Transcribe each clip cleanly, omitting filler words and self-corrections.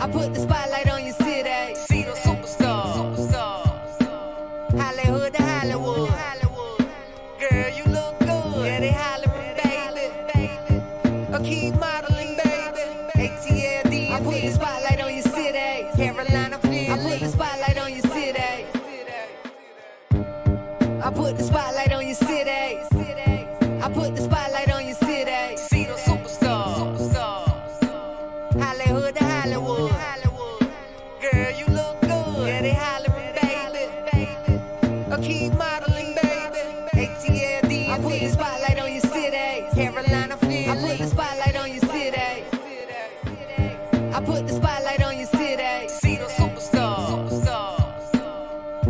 I put the spotlight on your city. See the superstar. Hollywood to Hollywood. Girl, you look good. Yeah, they hollering, baby. Keep modeling, baby. ATLD. I put the spotlight on your city. Carolina, Philly. I put the spotlight on your city. I put the spotlight on your city. I put the spotlight on your city. See the superstar. Hollywood to Hollywood. Girl, you look good. Yeah, they hollering, baby. Keep modeling, baby. ATLD. I put the spotlight on your city. Carolina, Philly. I put the spotlight on your city. I put the spotlight on your city. See the superstar.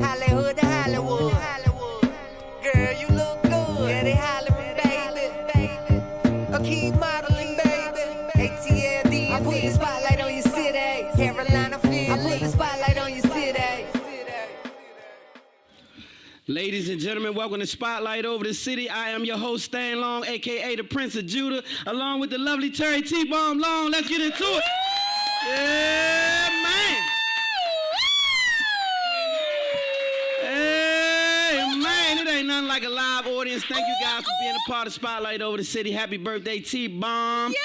Hollywood to Hollywood. Girl, you look good. Yeah, they hollering, baby. Keep modeling, baby. ATLD. I put the spotlight on your city. Carolina, Philly. I put the spotlight on your city. Ladies and gentlemen, welcome to Spotlight Over the City. I am your host, Stan Long, a.k.a. the Prince of Judah, along with the lovely Terry T-Bomb Long. Let's get into it. Yeah, man. Hey, man, it ain't nothing like a live audience. Thank you guys for being a part of Spotlight Over the City. Happy birthday, T-Bomb. Yeah.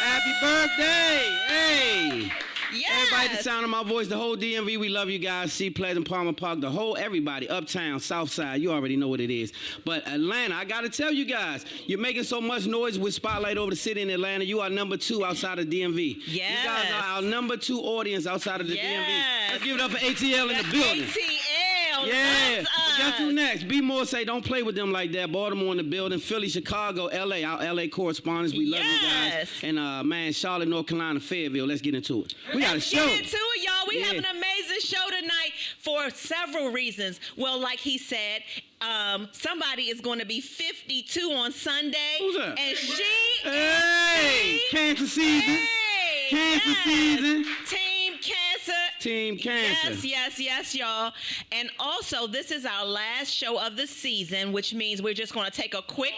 Happy birthday. Hey. Yes. Everybody, the sound of my voice, the whole DMV, we love you guys. See Pleasant, Palmer Park, the whole everybody, Uptown, Southside, you already know what it is. But Atlanta, I gotta tell you guys, you're making so much noise with Spotlight Over the City in Atlanta. You are number 2 outside of DMV. Yes. You guys are our number 2 audience outside of the DMV. Let's give it up for ATL in the building. ATL. Yeah. Guess who next? B More say don't play with them like that. Baltimore in the building. Philly, Chicago, LA, our LA correspondents. We love you guys. And man, Charlotte, North Carolina, Fayetteville. Let's get into it. We got a show. Get into it, y'all. We have an amazing show tonight for several reasons. Well, like he said, somebody is going to be 52 on Sunday. Who's that? And she Hey, cancer season. Hey, Cancer season. Team Cancer. Team Cancer. Yes, y'all. And also, this is our last show of the season, which means we're just going to take a quick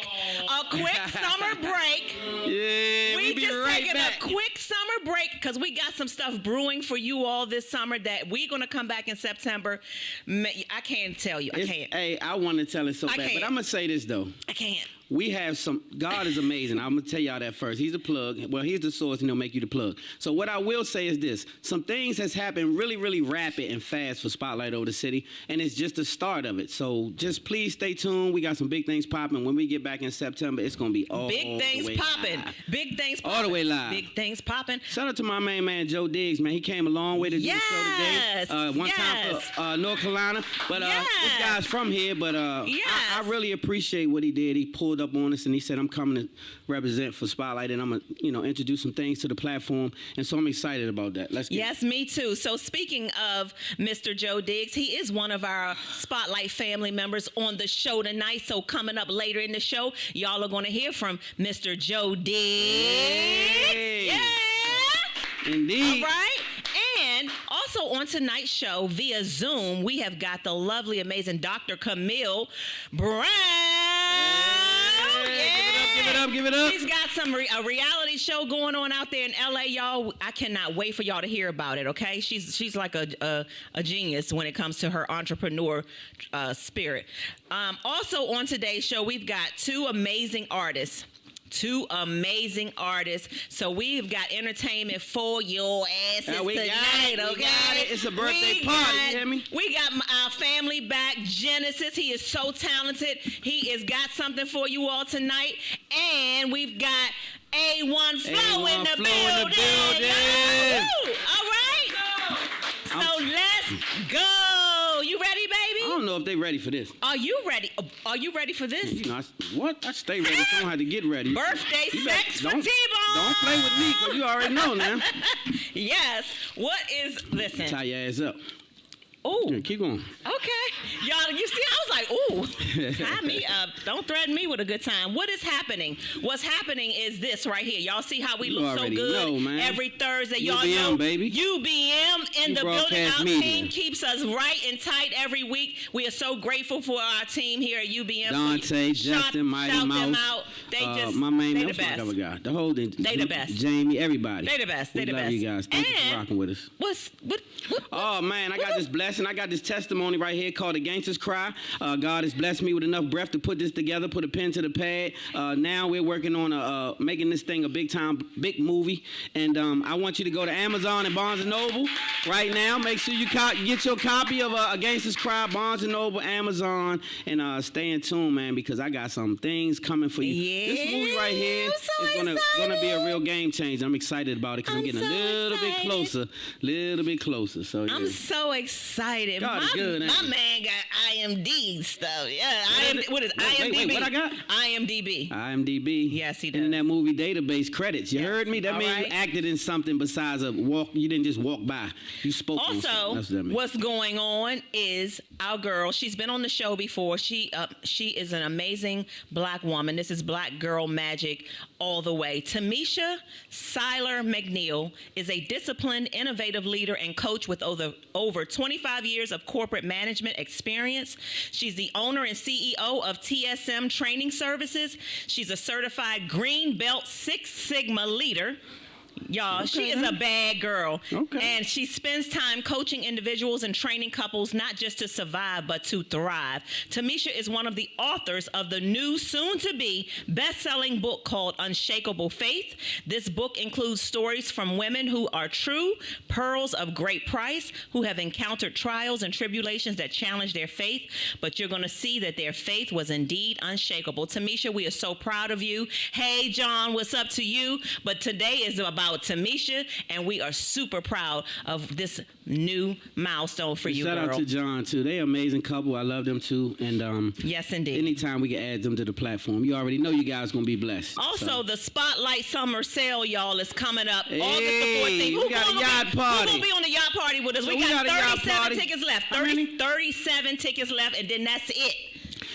summer break. Yeah, We be just right taking back. a quick summer break because we got some stuff brewing for you all this summer that we're going to come back in September. I can't tell you. I can't. Hey, I want to tell it so bad, but I'm going to say this, though. I can't. We have God is amazing. I'm going to tell y'all that first. He's the plug. Well, he's the source, and he'll make you the plug. So what I will say is this. Some things has happened really, really rapid and fast for Spotlight Over the City, and it's just the start of it. So just please stay tuned. We got some big things popping. When we get back in September, it's going to be all Big things the way popping. live. Big things popping. All the way live. Big things popping. Shout out to my main man, Joe Diggs, man. He came a long way to do the show today. One time for North Carolina. But this guy's from here, but I really appreciate what he did. He pulled up on us and he said, I'm coming to represent for Spotlight, and I'm going to introduce some things to the platform. And so I'm excited about that. Let's get Yes, me too. So speaking of Mr. Joe Diggs, he is one of our Spotlight family members on the show tonight. So coming up later in the show, y'all are going to hear from Mr. Joe Diggs. Hey. Yeah. Indeed. All right. And also on tonight's show via Zoom, we have got the lovely, amazing Dr. Camille Brown. Give it up. She's got a reality show going on out there in LA, y'all. I cannot wait for y'all to hear about it, okay? She's like a genius when it comes to her entrepreneur spirit. Also on today's show, we've got two amazing artists. So we've got entertainment for your asses tonight, okay? We got it. It's a birthday party, you hear me? We got our family back, Genesis. He is so talented. He has got something for you all tonight. And we've got A1 Flo in the building. All right? So let's go. You ready, baby? I don't know if they ready for this. Are you ready? Are you ready for this? You know, I stay ready. So I don't have to get ready. Birthday sex for T-Bone. Don't play with me, because you already know now. Yes. What is, listen. Tie your ass up. Oh. Yeah, keep going. Okay. Y'all, you see, I was like, ooh, tie me up. Don't threaten me with a good time. What is happening? What's happening is this right here. Y'all see how we look so good every Thursday. Y'all know, baby. UBM in the building. Our team keeps us right and tight every week. We are so grateful for our team here at UBM. Dante, Justin, Mighty Mouse. Them out. They just, my main they the best. The whole thing. They the best. Jamie, everybody. They the best. They the best. Love you guys. Thank you for rocking with us. What? Oh, man, I got this blessing. I got this testimony right here called The Gangster's Cry. God has blessed me with enough breath to put this together, put a pen to the pad. Now we're working on making this thing a big movie. And I want you to go to Amazon and Barnes & Noble right now. Make sure you get your copy of A Gangster's Cry, Barnes & Noble, Amazon, and stay in tune, man, because I got some things coming for you. Yeah, this movie right here is gonna be a real game changer. I'm excited about it because I'm getting a little bit closer. So yeah. I'm so excited. God is good, my man got IMD stuff. Yeah, what is IMDb? Wait, what I got? IMDb. Yes, he does. Internet Movie Database credits. You heard me? That means you acted in something besides a walk. You didn't just walk by. You spoke. Also, what's going on is our girl. She's been on the show before. She is an amazing black woman. This is Black Girl Magic all the way. Tamisha Seiler McNeil is a disciplined, innovative leader and coach with over 25 years of corporate management experience. She's the owner and CEO of TSM Training Services. She's a certified Green Belt Six Sigma leader. Y'all, she is a bad girl. And she spends time coaching individuals and training couples not just to survive, but to thrive. Tamisha is one of the authors of the new, soon-to-be, best-selling book called Unshakable Faith. This book includes stories from women who are true pearls of great price, who have encountered trials and tribulations that challenge their faith, but you're going to see that their faith was indeed unshakable. Tamisha, we are so proud of you. Hey, John, what's up to you? But today is about Tamisha, and we are super proud of this new milestone for you, girl. Shout out to John, too. They're an amazing couple. I love them, too. And yes, indeed. Anytime we can add them to the platform, you already know you guys going to be blessed. Also, the Spotlight Summer Sale, y'all, is coming up August the 14th. We got a yacht party. Who's going to be on the yacht party with us? So we got 37 tickets left. 37 tickets left, and then that's it.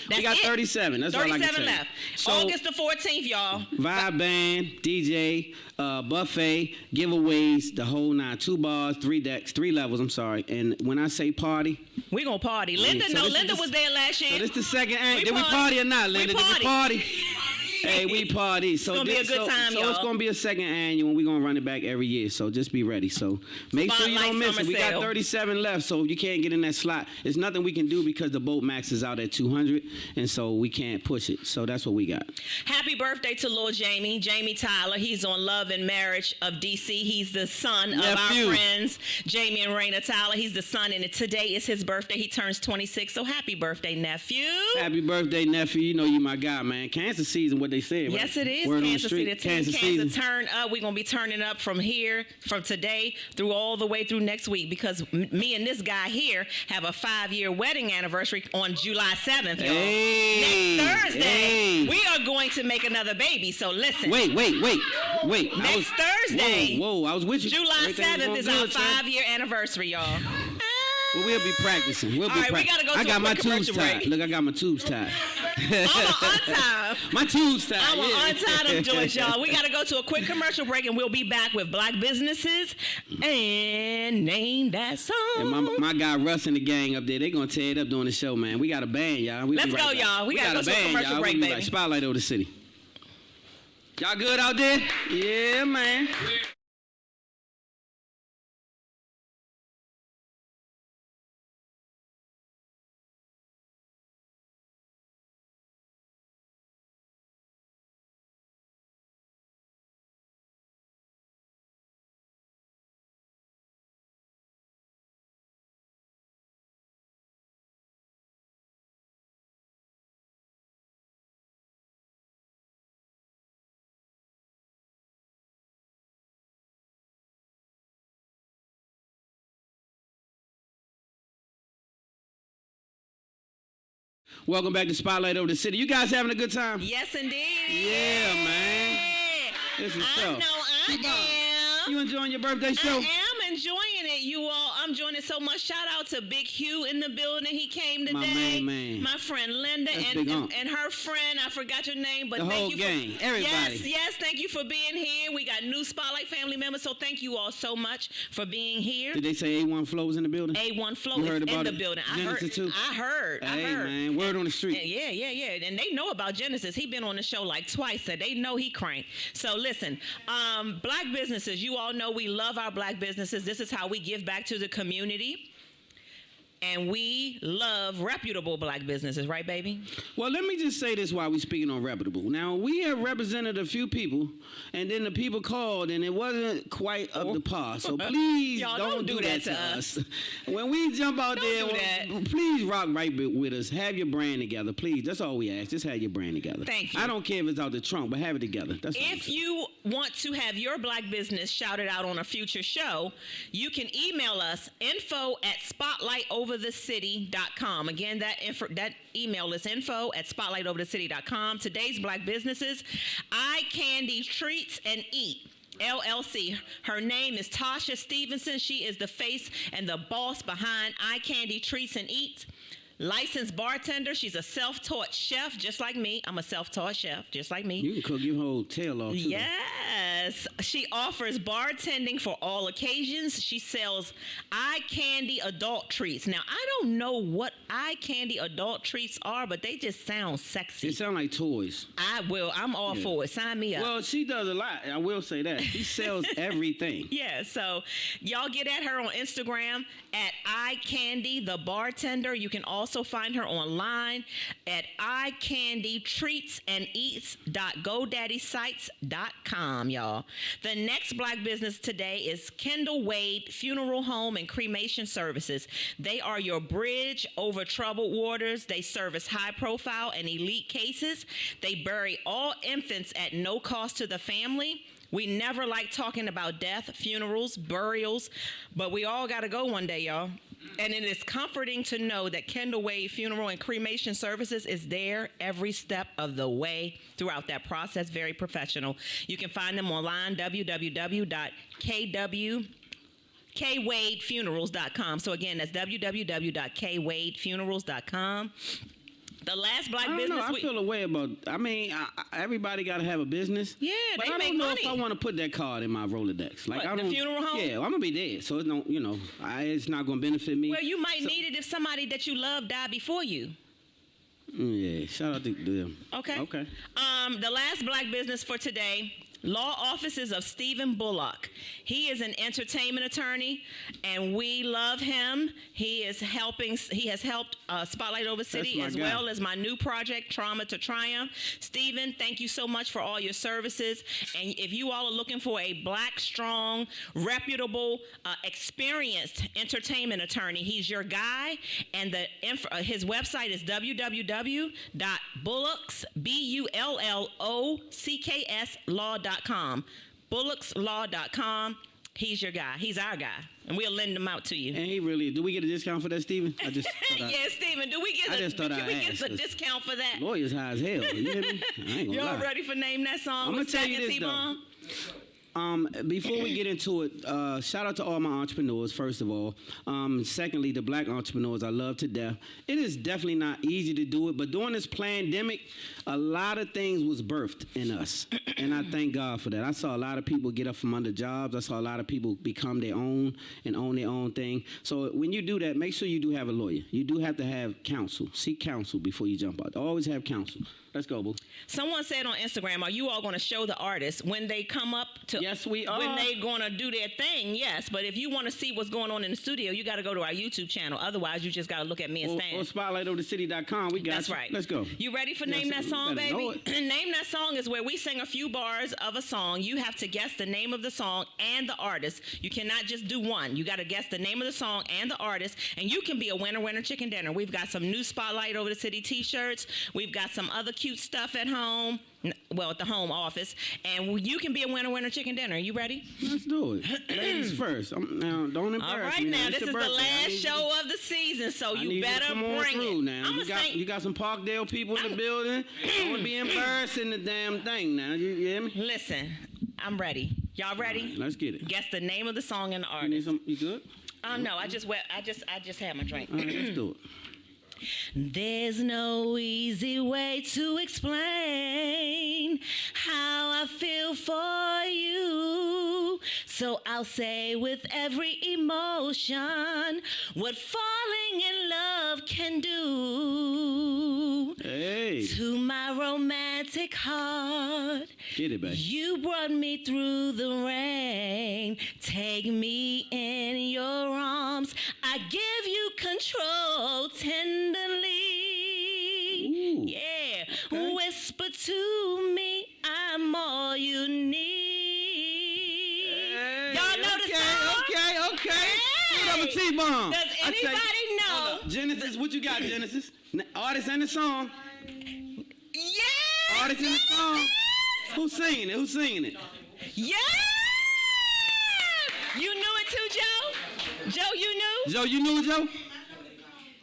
We got 37. That's all I can say. 37 left. So, August the 14th, y'all. Vibe band, DJ, buffet, giveaways, the whole 9. 2 bars, 3 decks, 3 levels, I'm sorry. And when I say party. We're going to party. Linda, Linda was there last year. So this the second angle. Did we party or not, Linda? Did we party? Hey, we party. So it's going to be a good time, y'all. So it's going to be a second annual, and we're going to run it back every year. So just be ready. So make sure you don't miss it. We got 37 left, so if you can't get in that slot, there's nothing we can do because the boat max is out at 200, and so we can't push it. So that's what we got. Happy birthday to Lil Jamie Tyler. He's on Love and Marriage of DC. He's the son of our friends, Jamie and Raina Tyler. He's the son, and today is his birthday. He turns 26, so happy birthday, nephew. Happy birthday, nephew. You know you my guy, man. Cancer season, what they said. Yes, it is. Kansas turn up. We're going to be turning up from today through all the way through next week because me and this guy here have a 5-year wedding anniversary on July 7th, y'all. Hey, next Thursday, we are going to make another baby. So listen. Wait. Next Thursday. Whoa, I was with you. July 7th is our 5-year anniversary, y'all. Well, we'll be practicing. All right, we gotta go to a quick commercial break. Look, I got my tubes tied. I'm on time. My tubes tied. I'm on time them joints, y'all. We gotta go to a quick commercial break, and we'll be back with Black Businesses and Name That Song. And my guy Russ and the gang up there, they gonna tear it up during the show, man. We got a band, y'all. Let's go, y'all. We gotta go to a commercial break, baby. Spotlight over the city. Y'all good out there? Yeah, man. Welcome back to Spotlight Over the City. You guys having a good time? Yes, indeed. Yeah, man. This is I know I am. You enjoying your birthday show? I am enjoying it, you all. I'm enjoying it so much. Shout out to Big Hugh in the building. He came today. My man. My friend Linda and her friend. I forgot your name, but thank you. The whole gang. Everybody. Yes. Thank you for being here. We got new Spotlight family members, so thank you all so much for being here. Did they say A1 Flo was in the building? A1 Flo is in the building. I heard. Hey, man. Word on the street. Yeah. And they know about Genesis. He been on the show like twice, so they know he cranked. So listen, black businesses, you all know we love our black businesses. This is how we give back to the community. And we love reputable black businesses, right, baby? Well, let me just say this while we're speaking on reputable. Now, we have represented a few people, and then the people called, and it wasn't quite up to par. So please don't do that to us. When we jump out please rock right with us. Have your brand together, please. That's all we ask. Just have your brand together. Thank you. I don't care if it's out the trunk, but have it together. That's all. If you want to have your black business shouted out on a future show, you can email us info@spotlightoverthecity.com. Again, that email is info@spotlightoverthecity.com. Today's black businesses: Eye Candy Treats and Eat LLC. Her name is Tasha Stevenson. She is the face and the boss behind Eye Candy Treats and Eat. Licensed bartender. She's a self-taught chef, just like me. I'm a self-taught chef, just like me. You can cook your whole tail off, too. Yes. She offers bartending for all occasions. She sells eye candy adult treats. Now, I don't know what eye candy adult treats are, but they just sound sexy. They sound like toys. I'm all for it. Sign me up. Well, she does a lot. I will say that. She sells everything. Yeah, so y'all get at her on Instagram at Eye Candy the Bartender. You can also find her online at eyecandytreatsandeats.godaddysite.com, y'all. The next black business today is Kendall Wade Funeral Home and Cremation Services. They are your bridge over troubled waters. They service high-profile and elite cases. They bury all infants at no cost to the family. We never like talking about death, funerals, burials, but we all got to go one day, y'all. And it is comforting to know that Kendall Wade Funeral and Cremation Services is there every step of the way throughout that process. Very professional. You can find them online, www.kwadefunerals.com. So again, that's www.kwadefunerals.com. The last black business. I feel a way about. Everybody got to have a business. Yeah, but they I make don't know money. If I want to put that card in my Rolodex. Like the funeral home. Yeah, I'm gonna be dead, so it's no, it's not gonna benefit me. Well, you might need it if somebody that you love died before you. Yeah, shout out to them. Okay. Okay. The last black business for today. Law Offices of Stephen Bullock. He is an entertainment attorney, and we love him. He has helped Spotlight Over City as well as my new project, Trauma to Triumph. Stephen, thank you so much for all your services. And if you all are looking for a black, strong, reputable, experienced entertainment attorney, he's your guy. And his website is www.bullocks.com. Bullocks.com. He's your guy. He's our guy. And we'll lend him out to you. And do we get a discount for that, Stephen? Yeah, Stephen, do we get a discount for that? Lawyers high as hell. You hear me? I ain't gonna lie. Y'all ready for Name That Song? I'm going to tell you this, though. Before we get into it, shout out to all my entrepreneurs, first of all. Secondly, the black entrepreneurs I love to death. It is definitely not easy to do it, but during this pandemic, a lot of things was birthed in us, and I thank God for that. I saw a lot of people get up from under jobs. I saw a lot of people become their own and own their own thing. So when you do that, make sure you do have a lawyer. You do have to have counsel. Seek counsel before you jump out. Always have counsel. Let's go, boo. Someone said on Instagram, are you all going to show the artists when they come up to... Yes, we are. When they going to do their thing, yes. But if you want to see what's going on in the studio, you got to go to our YouTube channel. Otherwise, you just got to look at me and Stan. Or spotlightoverthecity.com. We got That's right. Let's go. You ready for Name That Song, baby? Name That Song is where we sing a few bars of a song. You have to guess the name of the song and the artist. You cannot just do one. You got to guess the name of the song and the artist. And you can be a winner chicken dinner. We've got some new Spotlight Over the City t-shirts. We've got some other cute stuff at home. Well, at the home office, and you can be a winner chicken dinner. You ready? Let's do it. Ladies first. Now, don't embarrass me. All right, now this is the last show of the season, so you better bring it. Now. You got some Parkdale people in the building. Don't be embarrassing the damn thing now. You hear me? Listen, I'm ready. Y'all ready? Right, let's get it. Guess the name of the song and the artist. You good? No, I just had my drink. All right, let's do it. There's no easy way to explain how I feel for you. So I'll say with every emotion what falling in love can do. Hey. To my romantic heart. Get it, baby. You brought me through the rain. Take me in your arms. I give you control tenderly. Ooh. Yeah. Okay. Whisper to me, I'm all you need. Hey, Y'all know the song? Okay. Hey. Put up a T-bomb. Does anybody know? Genesis, what you got, Genesis? Artist and the song. Yeah. Artist and the song. Who's singing it? Yeah. You knew it too, Joe? Joe, you knew? Joe, you knew it, Joe?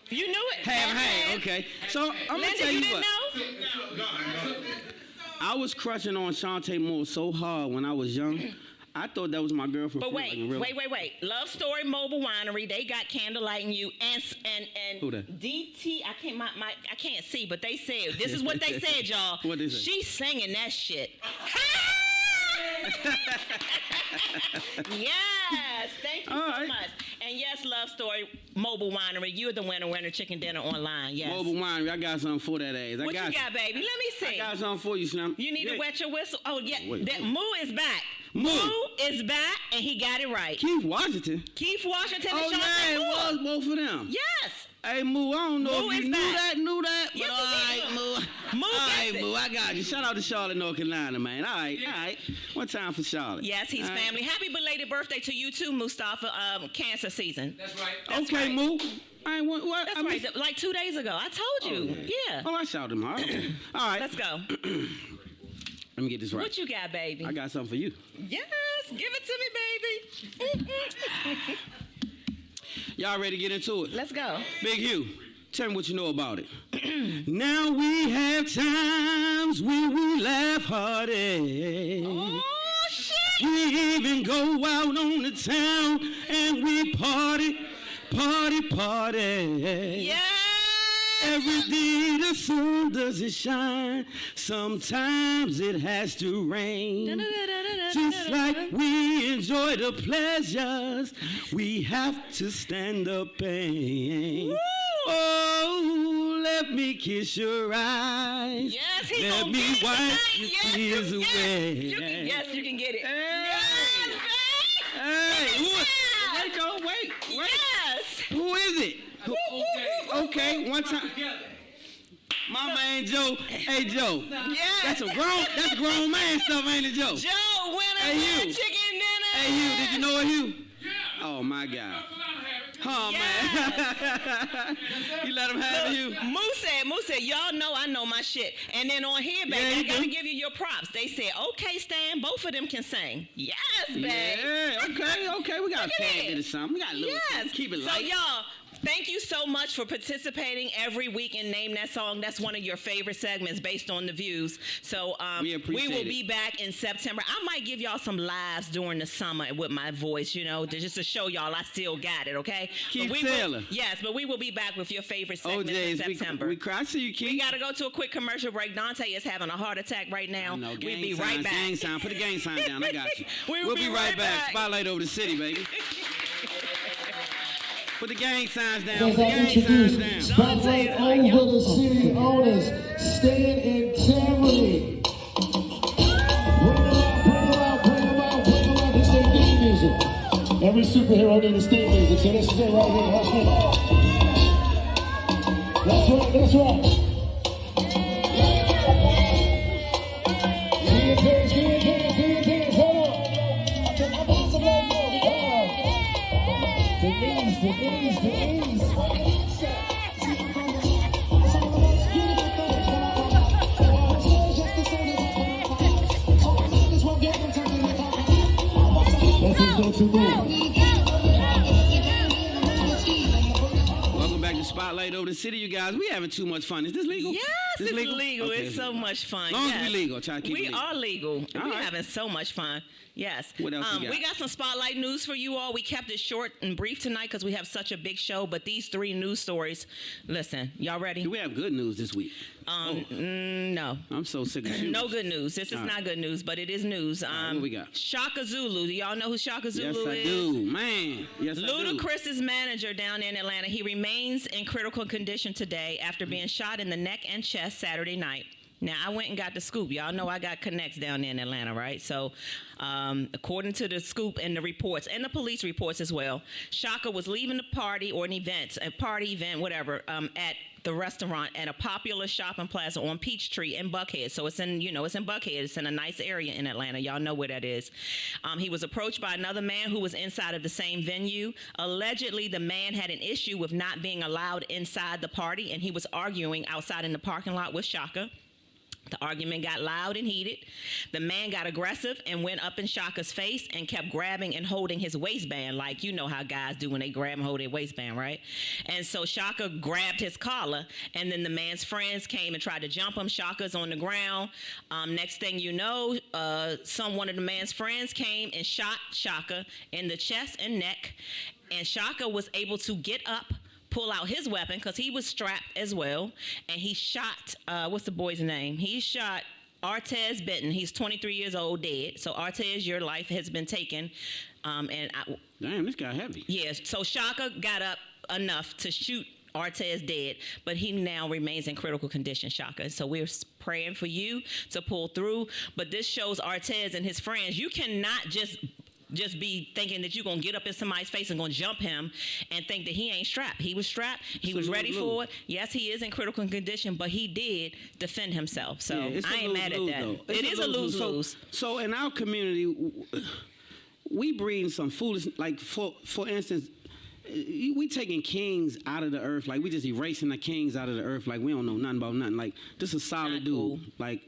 You knew it? Hey, okay. So, I'm going to tell you what. Didn't know? I was crushing on Shantae Moore so hard when I was young. I thought that was my girlfriend. But wait. Love Story Mobile Winery, they got Candlelight and You and Who that? DT. I can't see, but they said this is what they said, y'all. What they say? She's singing that shit. Yes, thank you so much. And yes, Love Story Mobile Winery, you're the winner chicken dinner online. Yes. Mobile Winery, I got something for that ass. What you got, baby? Let me see. I got something for you, Slim. You need to wet your whistle. Oh yeah, Wait. Moo is back. Moo is back, and he got it right. Keith Washington. Keith Washington. Oh and yeah, it Moore. was both of them. Yes. Hey Moo, I don't know Moo if you is knew back. that. Yes, But all right, Moo. Moo All gets right, it. Moo, I got you. Shout out to Charlotte, North Carolina, man. All right. One time for Charlotte. Yes, he's all right. family. Happy belated birthday to you too, Mustafa. Cancer season. That's right. That's Okay, right. Moo. I ain't what? That's right. Like 2 days ago, I told you. Yeah. Oh, I shouted him. All right. All right. Let's go. Let me get this right. What you got, baby? I got something for you. Yes, give it to me, baby. Y'all ready to get into it? Let's go. Big Hugh, tell me what you know about it. Now we have times when we laugh harder. Oh shit! We even go out on the town and we party. Yeah. Every day the sun doesn't shine. Sometimes it has to rain. Just like we enjoy the pleasures, we have to stand up and oh, let me kiss your eyes. Yes, he let gonna me get it wipe tonight. your Yes, tears away. Yes, you can get it. Hey. Yes, Hey, who is? yeah. Wait. Yes. Who is it? Okay, one time. My man Joe. Hey Joe. Yes. That's grown man stuff, ain't it, Joe? Joe, winner, Hey, Hugh. chicken dinner. Hey Hugh, did you know it, Hugh? Yeah. Oh my God. Oh Yes. man. You let him have it, Hugh? Moose said, y'all know I know my shit. And then on here, baby, Yeah, I gotta do. give you your props. They said, okay, Stan, both of them can sing. Yes, babe. Yeah, okay. We got Look a at tag it. to something. We got a little Yes. keep it So light. y'all, thank you so much for participating every week in Name That Song. That's one of your favorite segments based on the views. So We appreciate will it. be back in September. I might give y'all some lives during the summer with my voice, just to show y'all I still got it, okay? Keith But Taylor. but we will be back with your favorite segments in OJ's, September. we cry. I see you, Keith. We got to go to a quick commercial break. Dante is having a heart attack right now. No, We'll gang be signs, right back. Gang sign. Put the gang sign down. I got you. We'll be right right back. back. Spotlight over the city, baby. Put the gang signs down. As Put the I gang introduce signs down. Spotlight over the city owners, stand integrity. Bring them out. This is theme music. Every superhero needs theme music, so this is it right here. That's right. Hands, hold on. The knees. Welcome back to Spotlight over the city, you guys. We having too much fun. Is this legal? Yes, it's legal. Legal. Okay, it's so much fun. As long as we legal, try to keep it legal. We are legal. We're right. having so much fun. Yes. What else we got some spotlight news for you all. We kept it short and brief tonight because we have such a big show. But these 3 news stories, listen, y'all ready? Do we have good news this week? No. I'm so sick of shoes. No good news. This is not good news, but it is news. What we got? Chaka Zulu. Do y'all know who Chaka Zulu is? Yes, I do. Man. Yes, I do. Ludacris's manager down in Atlanta. He remains in critical condition today after being shot in the neck and chest Saturday night. Now, I went and got the scoop. Y'all know I got connects down there in Atlanta, right? So, according to the scoop and the reports, and the police reports as well, Chaka was leaving the party or a party event, whatever, at the restaurant at a popular shopping plaza on Peachtree in Buckhead. So it's in, it's in Buckhead. It's in a nice area in Atlanta. Y'all know where that is. He was approached by another man who was inside of the same venue. Allegedly, the man had an issue with not being allowed inside the party, and he was arguing outside in the parking lot with Chaka. The argument got loud and heated. The man got aggressive and went up in Chaka's face and kept grabbing and holding his waistband, like you know how guys do when they grab and hold their waistband, right? And so Chaka grabbed his collar, and then the man's friends came and tried to jump him. Chaka's on the ground. Next thing you know, one of the man's friends came and shot Chaka in the chest and neck, and Chaka was able to get up, pull out his weapon because he was strapped as well, and he shot what's the boy's name? He shot Artez Benton. He's 23 years old, dead. So Artez, your life has been taken. Damn, this guy heavy. Yeah. So Chaka got up enough to shoot Artez dead, but he now remains in critical condition, Chaka. So we're praying for you to pull through. But this shows Artez and his friends, you cannot just be thinking that you're going to get up in somebody's face and going to jump him and think that he ain't strapped. He was strapped. He was ready for it. Yes, he is in critical condition, but he did defend himself. So I ain't mad at that. It is a lose-lose. So in our community, we breed some foolish, like for instance, we taking kings out of the earth. Like we just erasing the kings out of the earth. Like we don't know nothing about nothing. Like this is a solid dude. Cool. Like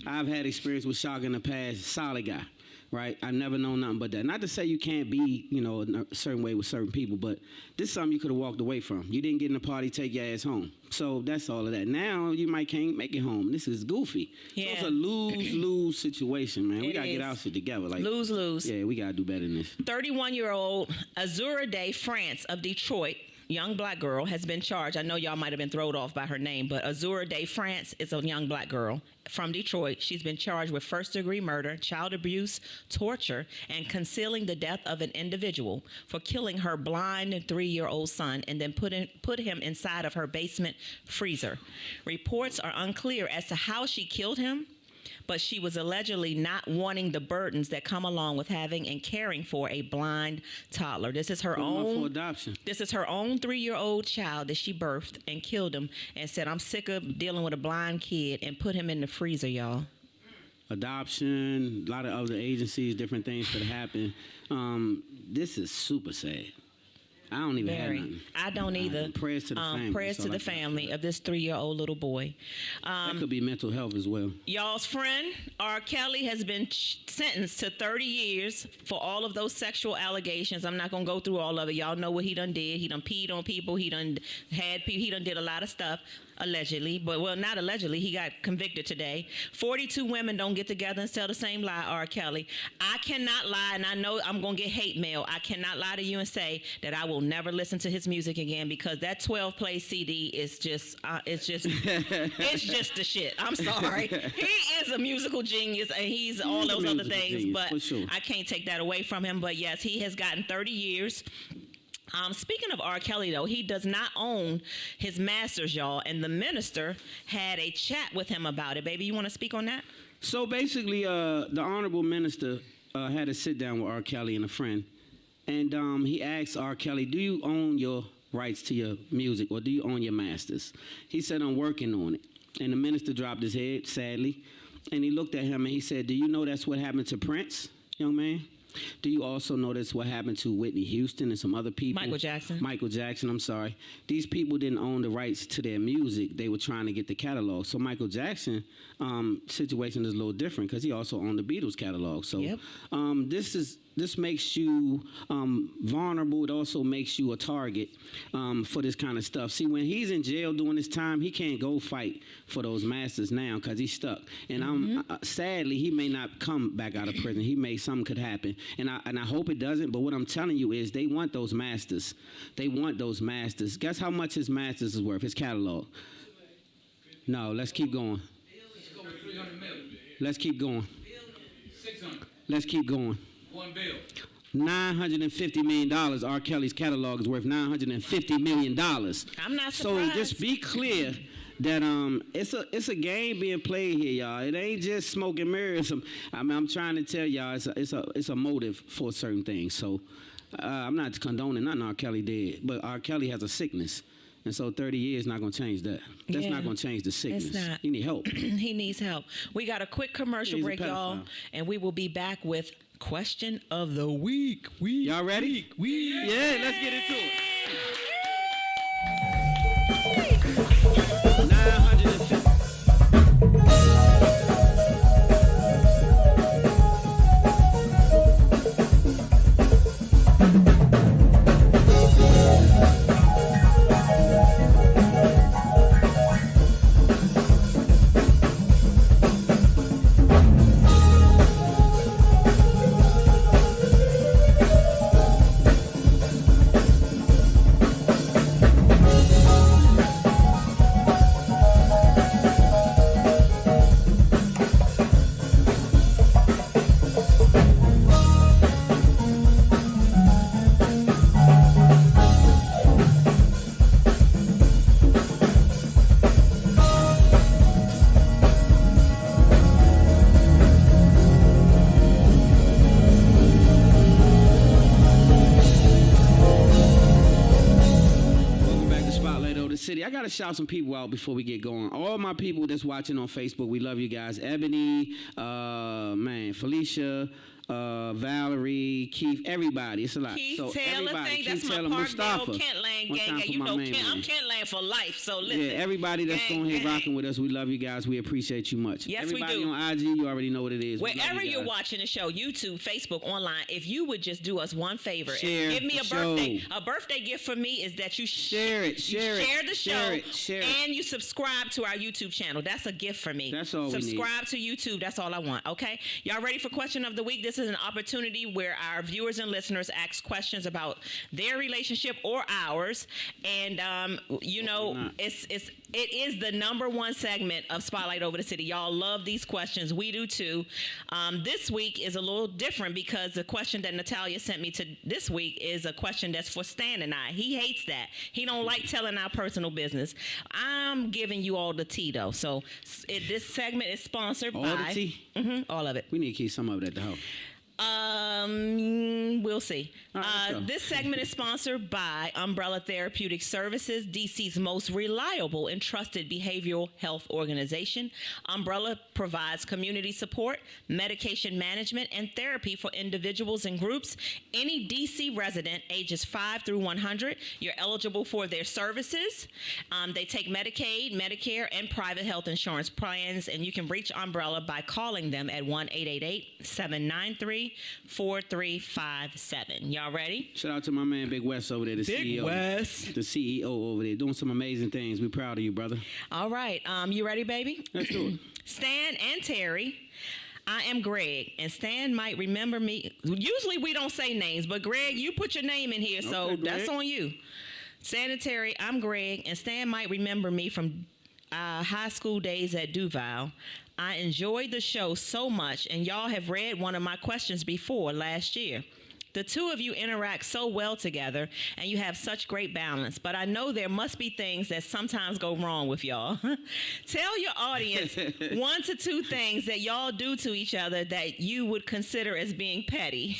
I've had experience with Chaka in the past. Solid guy. Right, I never known nothing but that. Not to say you can't be, a certain way with certain people, but this is something you could have walked away from. You didn't get in the party, take your ass home. So that's all of that. Now you can't make it home. This is goofy. Yeah. So it's a lose-lose situation, man. We gotta get our shit together. Like lose-lose. Yeah, we gotta do better than this. 31-year-old Azuradee France of Detroit, young black girl, has been charged. I know y'all might have been thrown off by her name, but Azuradee France is a young black girl from Detroit. She's been charged with first-degree murder, child abuse, torture, and concealing the death of an individual for killing her blind 3-year-old son and then put him inside of her basement freezer. Reports are unclear as to how she killed him, but she was allegedly not wanting the burdens that come along with having and caring for a blind toddler. This is her own. For adoption. This is her own 3-year-old child that she birthed and killed him and said, "I'm sick of dealing with a blind kid," and put him in the freezer, y'all. Adoption, a lot of other agencies, different things could happen. This is super sad. I don't even have nothing. I don't either. Prayers to the family. Prayers to the family of this 3-year-old little boy. That could be mental health as well. Y'all's friend, R. Kelly, has been sentenced to 30 years for all of those sexual allegations. I'm not going to go through all of it. Y'all know what he done did. He done peed on people. He done did a lot of stuff. Allegedly, but well, not allegedly, he got convicted today. 42 women don't get together and tell the same lie, R. Kelly. I cannot lie, and I know I'm going to get hate mail. I cannot lie to you and say that I will never listen to his music again because that 12-play CD is just, it's just the shit. I'm sorry. He is a musical genius, and he's all those other things, but sure. I can't take that away from him. But yes, he has gotten 30 years. Speaking of R. Kelly, though, he does not own his masters, y'all, and the minister had a chat with him about it. Baby, you want to speak on that? So basically, the honorable minister had a sit-down with R. Kelly and a friend, and he asked R. Kelly, do you own your rights to your music, or do you own your masters? He said, I'm working on it. And the minister dropped his head, sadly, and he looked at him and he said, do you know that's what happened to Prince, young man? Do you also notice what happened to Whitney Houston and some other people? Michael Jackson, I'm sorry. These people didn't own the rights to their music. They were trying to get the catalog. So Michael Jackson situation is a little different because he also owned the Beatles catalog. So makes you vulnerable. It also makes you a target for this kind of stuff. See, when he's in jail doing his time, he can't go fight for those masters now because he's stuck. And sadly, he may not come back out of prison. Something could happen, and I hope it doesn't. But what I'm telling you is, they want those masters. They want those masters. Guess how much his masters is worth? His catalog. No, let's keep going. Let's keep going. 600. Let's keep going. One bill. $950 million. R. Kelly's catalog is worth $950 million. I'm not surprised. So just be clear that it's a game being played here, y'all. It ain't just smoke and mirrors. I'm trying to tell y'all it's a motive for certain things. So I'm not condoning nothing R. Kelly did, but R. Kelly has a sickness. And so 30 years not going to change that. That's not going to change the sickness. It's not. He need help. He needs help. We got a quick commercial break, y'all, and we will be back with Question of the Week. Y'all ready? Yeah, let's get into it. 950. I gotta shout some people out before we get going. All my people that's watching on Facebook, we love you guys. Ebony, Felicia, Valerie, Keith, everybody. It's a lot. Keith so Taylor, everybody, that's Keith my Taylor, Parkdale Mustafa. Kentland One gang. time And for you my know, main man. I'm Kentland for life. So listen. Yeah, everybody that's on here rocking with us, we love you guys. We appreciate you much. Yes, everybody we do. on IG, you already know what it is. Wherever you're watching the show, YouTube, Facebook, online, if you would just do us one favor, share and give me the show. A birthday gift for me is that you share the show, and you subscribe to our YouTube channel. That's a gift for me. That's all subscribe to YouTube. That's all I want. Okay, y'all ready for Question of the Week? This is an opportunity where our viewers and listeners ask questions about their relationship or ours, and it is the #1 segment of Spotlight Over the City. Y'all love these questions. We do too. This week is a little different because the question that Natalia sent me to this week is a question that's for Stan and I. He hates that. He don't like telling our personal business. I'm giving you all the tea though. So this segment is sponsored by all the tea. All of it. We need to keep some of it at the house. We'll see. This segment is sponsored by Umbrella Therapeutic Services, DC's most reliable and trusted behavioral health organization. Umbrella provides community support, medication management, and therapy for individuals and groups. Any DC resident ages 5 through 100, you're eligible for their services. They take Medicaid, Medicare, and private health insurance plans, and you can reach Umbrella by calling them at 1-888-793-4357. Y'all ready? Shout out to my man Big West over there, the CEO. West. The CEO over there, doing some amazing things. We're proud of you, brother. All right. You ready, baby? Let's do it. Stan and Terry, I am Greg, and Stan might remember me. Usually we don't say names, but Greg, you put your name in here, so that's on you. Stan and Terry, I'm Greg, and Stan might remember me from high school days at Duval. I enjoyed the show so much, and y'all have read one of my questions before last year. The two of you interact so well together, and you have such great balance. But I know there must be things that sometimes go wrong with y'all. Tell your audience 1 to 2 things that y'all do to each other that you would consider as being petty.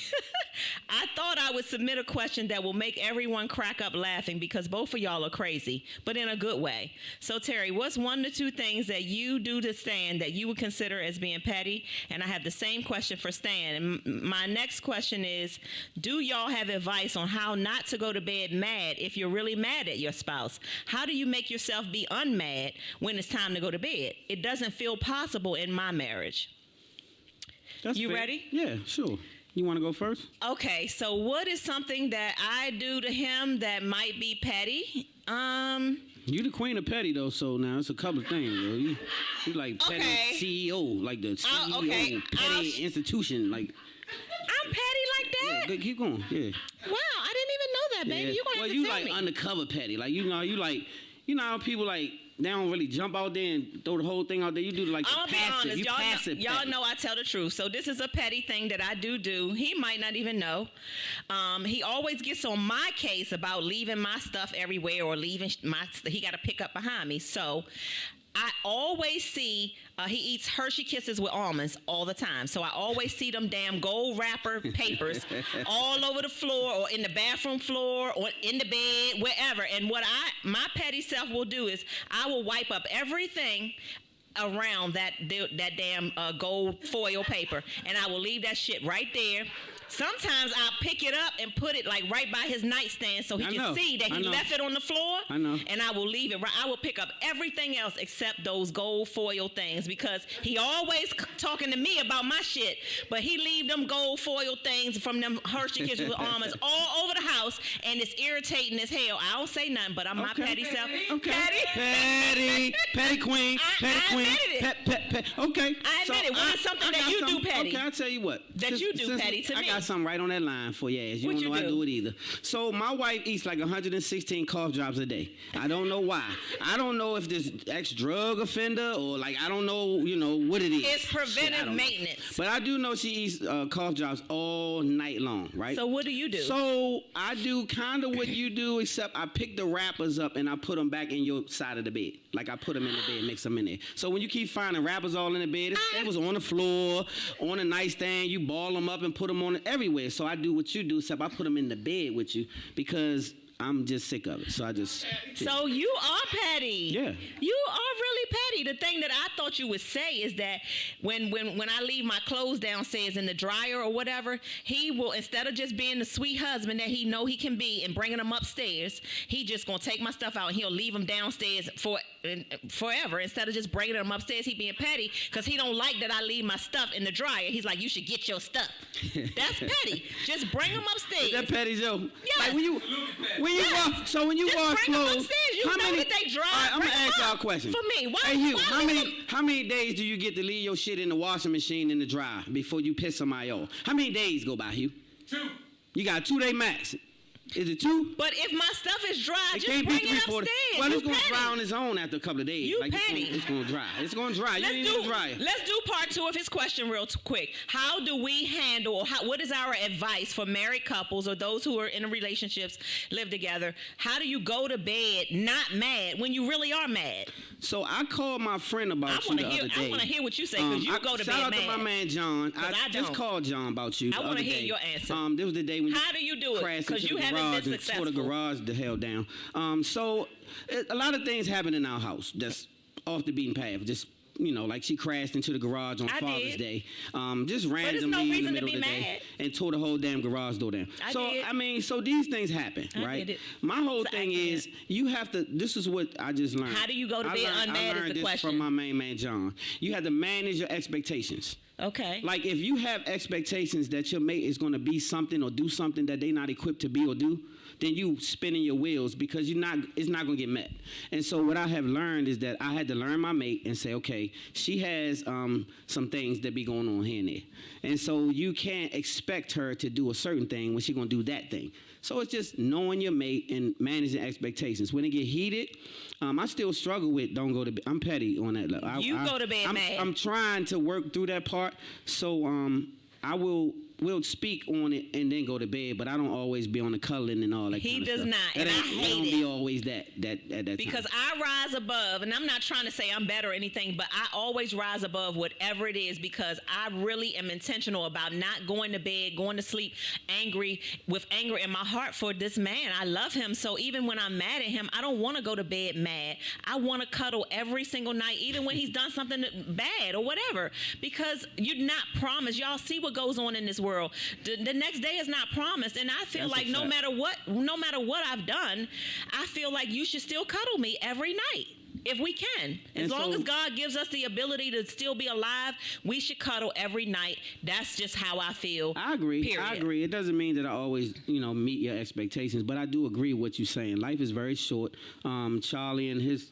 I thought I would submit a question that will make everyone crack up laughing because both of y'all are crazy, but in a good way. So, Terry, what's 1 to 2 things that you do to Stan that you would consider as being petty? And I have the same question for Stan. And my next question is, do y'all have advice on how not to go to bed mad if you're really mad at your spouse? How do you make yourself be unmad when it's time to go to bed? It doesn't feel possible in my marriage. That's you fair. Ready? Yeah, sure. You want to go first? Okay, so what is something that I do to him that might be petty? You the queen of petty though, so now it's a couple of things. Yo. You like petty CEO, like the CEO petty institution, like. I'm petty like that. Yeah, keep going. Yeah. Wow, I didn't even know that, baby. You gonna have to you tell like me. undercover petty, like you know how people like they don't really jump out there and throw the whole thing out there. You do like the I'll passive. be honest, y'all know I tell the truth. So this is a petty thing that I do. He might not even know. He always gets on my case about leaving my stuff everywhere or leaving he got to pick up behind me. So I always see he eats Hershey Kisses with almonds all the time. So I always see them damn gold wrapper papers all over the floor or in the bathroom floor or in the bed, wherever. And what my petty self will do is I will wipe up everything around that damn gold foil paper, and I will leave that shit right there. Sometimes I'll pick it up and put it like right by his nightstand so he can see that he left it on the floor. I know. And I will leave it right. I will pick up everything else except those gold foil things because he always talking to me about my shit, but he leave them gold foil things from them Hershey Kisses with almonds all over the house, and it's irritating as hell. I don't say nothing, but I'm my petty self. Okay. Petty queen. Petty queen. Okay. I admit it. What is something that you do petty? Okay, I'll tell you what. That you do petty to me. I got something right on that line for you ass. You don't know I do it either. So my wife eats like 116 cough drops a day. I don't know why. I don't know if this ex-drug offender or like I don't know, what it is. It's preventive maintenance. But I do know she eats cough drops all night long, right? So what do you do? So I do kind of what you do, except I pick the wrappers up and I put them back in your side of the bed. Like I put them in the bed, mix them in there. So when you keep finding wrappers all in the bed, it was on the floor, on the nightstand, you ball them up and put them on it everywhere. So I do what you do, except I put them in the bed with you because I'm just sick of it. So I just... So you are petty. Yeah. You are really petty. The thing that I thought you would say is that when I leave my clothes downstairs in the dryer or whatever, he will, instead of just being the sweet husband that he know he can be and bringing them upstairs, he just going to take my stuff out and he'll leave them downstairs forever. Instead of just bringing them upstairs, he being petty because he don't like that I leave my stuff in the dryer. He's like, you should get your stuff. That's petty. Just bring them upstairs. That petty, Joe. Yes. Like when you just wash bring them clothes, upstairs. You know that they dry. All right, I'm gonna ask y'all a question. For me, how many days do you get to leave your shit in the washing machine in the dryer before you piss somebody off? How many days go by, Hugh? 2. You got a 2-day max. Is it 2? But if my stuff is dry, it just bring it upstairs. Well, it's going to dry on its own after a couple of days. You petty. It's going to dry. It's going to dry. Let's do part 2 of his question real quick. How do we handle, what is our advice for married couples or those who are in relationships, live together? How do you go to bed not mad when you really are mad? So I called my friend about you the other day. I want to hear what you say because you go to bed mad. Shout out to my man John. I just called John about you the other day. I want to hear your answer. This was the day when How do you do it? Because you haven't been successful. Tore the garage the hell down. So a lot of things happen in our house that's off the beaten path. Just like she crashed into the garage on Father's Day, just randomly in the middle of the day, and tore the whole damn garage door down. So these things happen, right? My whole thing is you have to. This is what I just learned. How do you go to bed unmad? Is the question from my main man John. You have to manage your expectations. Okay. Like if you have expectations that your mate is going to be something or do something that they're not equipped to be or do, then you spinning your wheels because it's not going to get met. And so what I have learned is that I had to learn my mate and say, okay, she has some things that be going on here and there. And so you can't expect her to do a certain thing when she's going to do that thing. So it's just knowing your mate and managing expectations. When it get heated, I still struggle with don't go to bed. I'm petty on that level. You go to bed mad. I'm trying to work through that part. So I will speak on it and then go to bed, but I don't always be on the cuddling and all that He kind of does stuff. not, and I hate it. Don't be always that at that because time. I rise above, and I'm not trying to say I'm better or anything, but I always rise above whatever it is because I really am intentional about not going to bed, going to sleep with anger in my heart for this man. I love him, so even when I'm mad at him, I don't want to go to bed mad. I want to cuddle every single night, even when he's done something bad or whatever, because you're not promised. Y'all see what goes on in this world. The next day is not promised, and I feel like no matter what I've done, I feel like you should still cuddle me every night. If we can. As long as God gives us the ability to still be alive, we should cuddle every night. That's just how I feel. I agree. Period. I agree. It doesn't mean that I always, meet your expectations, but I do agree with what you're saying. Life is very short. Charlie and his...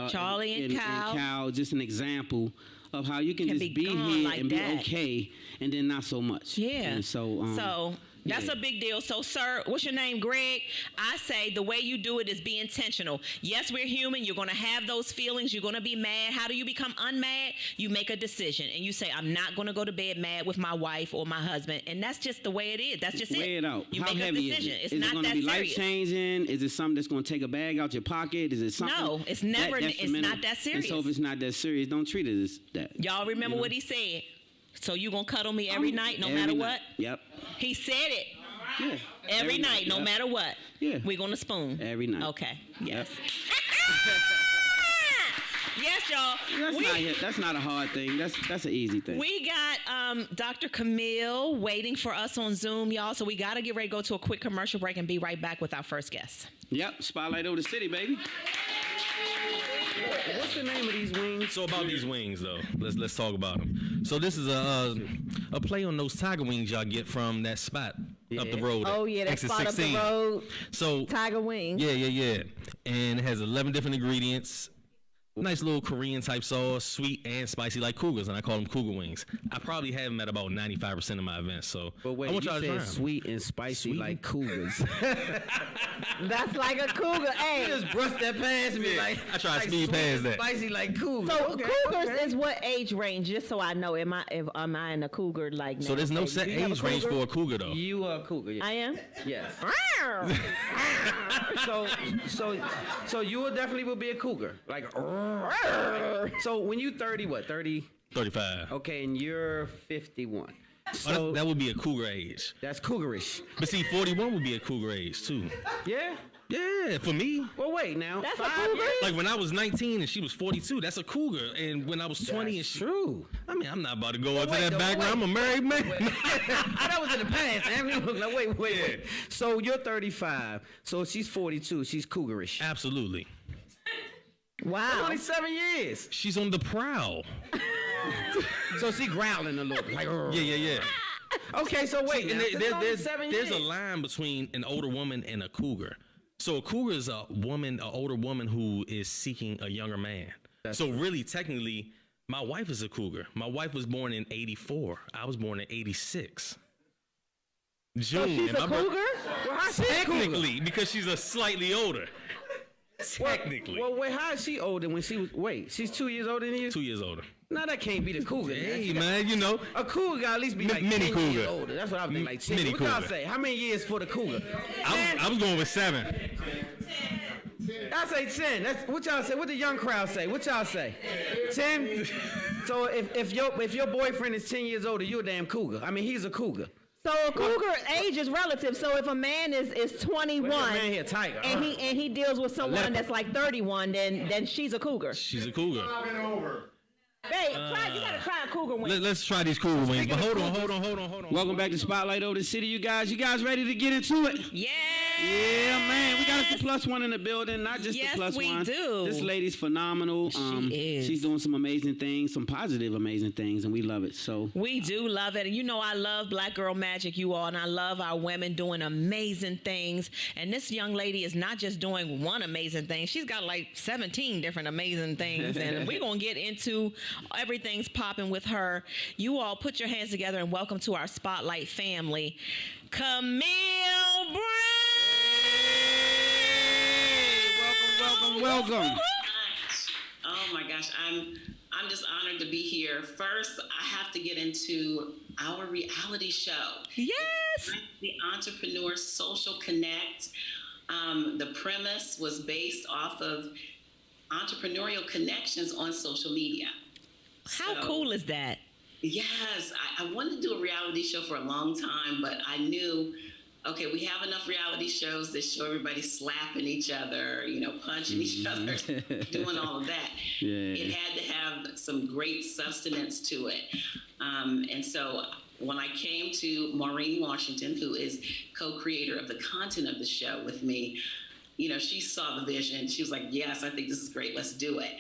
Charlie and Cal, just an example of how you can just be here like and be that. okay, and then not so much. Yeah. And so that's a big deal. So, sir, what's your name, Greg? I say the way you do it is be intentional. Yes, we're human. You're going to have those feelings. You're going to be mad. How do you become unmad? You make a decision, and you say, I'm not going to go to bed mad with my wife or my husband. And that's just the way it is. That's just it. Weigh it out. You How make heavy a decision. is it? It's not going that to be serious. life-changing? Is it something that's going to take a bag out your pocket? Is it something? No, it's never. It's not that serious. And so if it's not that serious, don't treat it as that. Y'all remember what he said? So you going to cuddle me every night, no every matter night. what? Yep. He said it. Yeah. Every night, no yep. matter what. Yeah. We're going to spoon. Every night. Okay. Yes. Yep. Yes, y'all. That's not a hard thing. That's an easy thing. We got Dr. Camille waiting for us on Zoom, y'all. So we got to get ready to go to a quick commercial break and be right back with our first guest. Yep. Spotlight over the city, baby. What's the name of these wings? So about these wings, though, let's talk about them. So this is a play on those tiger wings y'all get from that spot up the road. Oh yeah, that exit spot 16. up the road. So Tiger wings. Yeah. And it has 11 different ingredients. Nice little Korean type sauce, sweet and spicy like cougars, and I call them cougar wings. I probably have them at about 95% of my events. So but wait, I want y'all to try them. Sweet and spicy like cougars. That's like a cougar. Hey, Just brush that past me. Like I try to like speed past that. Spicy like cougars. so cougars is what age range? Just so I know, am I in a cougar like? So there's no set age range for a cougar though. You are a cougar. Yeah. I am. Yes. So you will definitely will be a cougar. Like so when you 30, what? 30? 35. Okay, and you're 51. So So that would be a cougar age. that's cougarish. But see, 41 would be a cougar age too. Yeah? Yeah, for me. Well, wait now. That's a 5 cougar? years? Like when I was 19 and she was 42, that's a cougar. And when I was 20 and That's she, true. I mean, I'm not about to go into wait, that though, background. wait. I'm a married man. That was in the past. Man. Wait. So you're 35. So she's 42. She's cougarish. Absolutely. Wow. Only 7 years. She's on the prowl. So she growling a little. Like, Yeah. Okay, so wait. And Now, there's 7 there's years. a line between an older woman and a cougar. So a cougar is a woman, an older woman who is seeking a younger man. So really, technically, my wife is a cougar. My wife was born in 84. I was born in 86. June. So she's and a my birth- cougar? Well, how's she a cougar? Technically, because she's a slightly older. Technically. Well, wait, how is she older when she was... Wait, she's 2 years older than you? 2 years older. No, that can't be the cougar. Hey, man, you know. A cougar got at least be like Mini 10 years cougar. older. That's what I was thinking, like 10. Mini What y'all cougar. say? How many years for the cougar? I was going with 7. I say 10. That's what y'all say. What the young crowd say? What y'all say? 10? So if your boyfriend is 10 years older, you're a damn cougar. I mean, he's a cougar. So a cougar age is relative. So if a man is 21 Where's your man here, Tiger? and he deals with someone leopard. that's like 31, then she's a cougar. She's a cougar. Hey, you gotta try a cougar wing. Let's try these cougar wings. But hold on. Welcome back to Spotlight Over the City, you guys. You guys ready to get into it? Yeah. Yeah, man. We got us the plus one in the building. Not just Yes, the plus we one. do. This lady's phenomenal. She is. She's doing some amazing things, some positive, amazing things, and we love it. So We do love it. And you know I love Black Girl Magic, you all, and I love our women doing amazing things. And this young lady is not just doing one amazing thing. She's got like 17 different amazing things. And we're going to get into everything's popping with her. You all put your hands together and welcome to our Spotlight family, Camille Brown. welcome. Oh my gosh, I'm just honored to be here. First, I have to get into our reality show. Yes. It's the Entrepreneur Social Connect. The premise was based off of entrepreneurial connections on social media. How So, cool is that? Yes, I wanted to do a reality show for a long time, but I knew, okay, we have enough reality shows that show everybody slapping each other, punching each other, doing all of that. Yeah. It had to have some great sustenance to it. And so when I came to Maureen Washington, who is co-creator of the content of the show with me, she saw the vision. She was like, yes, I think this is great. Let's do it.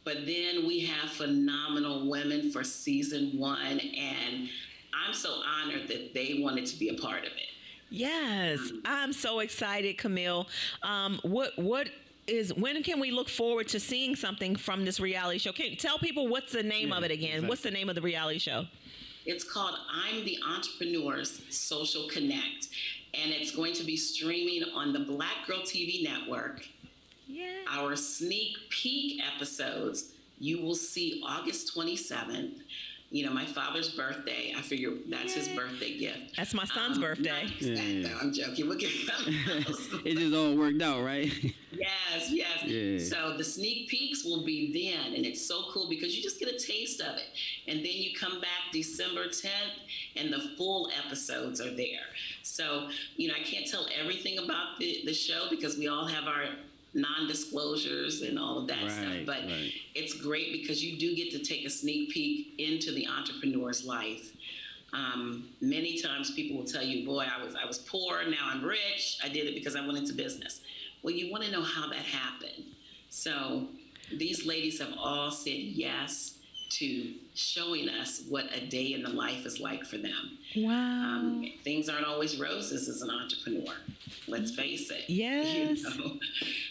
But then we have phenomenal women for season 1, and I'm so honored that they wanted to be a part of it. Yes, I'm so excited, Camille. When can we look forward to seeing something from this reality show? Can you tell people what's the name of it again? Exactly. What's the name of the reality show? It's called I'm the Entrepreneur's Social Connect, and it's going to be streaming on the Black Girl TV network. Yeah. Our sneak peek episodes you will see August 27th. My father's birthday. I figure that's his birthday gift. That's my son's birthday. No, I'm joking. We'll get it just all worked out, right? Yes. Yeah. So the sneak peeks will be then, and it's so cool because you just get a taste of it. And then you come back December 10th, and the full episodes are there. So, I can't tell everything about the show because we all have our non-disclosures and all of that stuff, but it's great because you do get to take a sneak peek into the entrepreneur's life. Many times people will tell you, boy, I was poor, now I'm rich, I did it because I went into business. Well, you want to know how that happened. So these ladies have all said yes to showing us what a day in the life is like for them. Wow. Things aren't always roses as an entrepreneur. Let's face it. Yes.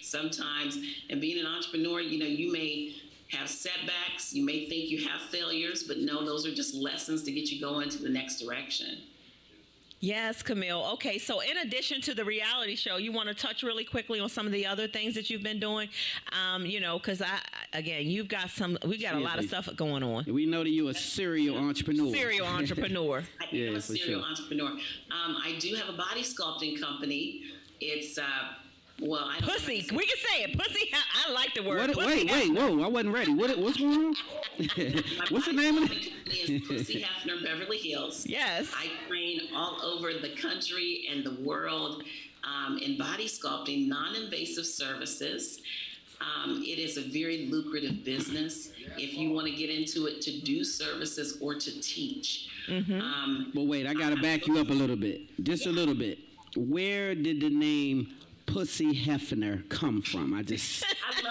Sometimes, and being an entrepreneur, you may have setbacks. You may think you have failures, but no, those are just lessons to get you going to the next direction. Yes, Camille. Okay, so in addition to the reality show, you want to touch really quickly on some of the other things that you've been doing, because we got a lot of stuff going on. We know that you're a serial entrepreneur. I am a serial entrepreneur. I do have a body sculpting company. It's Pussy. We can say it. Pussy. I like the word. Wait. Whoa. I wasn't ready. What's going on? What's the name of it? Is Pussy Hefner Beverly Hills. Yes. I train all over the country and the world in body sculpting, non-invasive services. It is a very lucrative business if you want to get into it to do services or to teach. Mm-hmm. But wait, I got to back you up a little bit. Just a little bit. Where did the name Pussy Hefner come from? I'm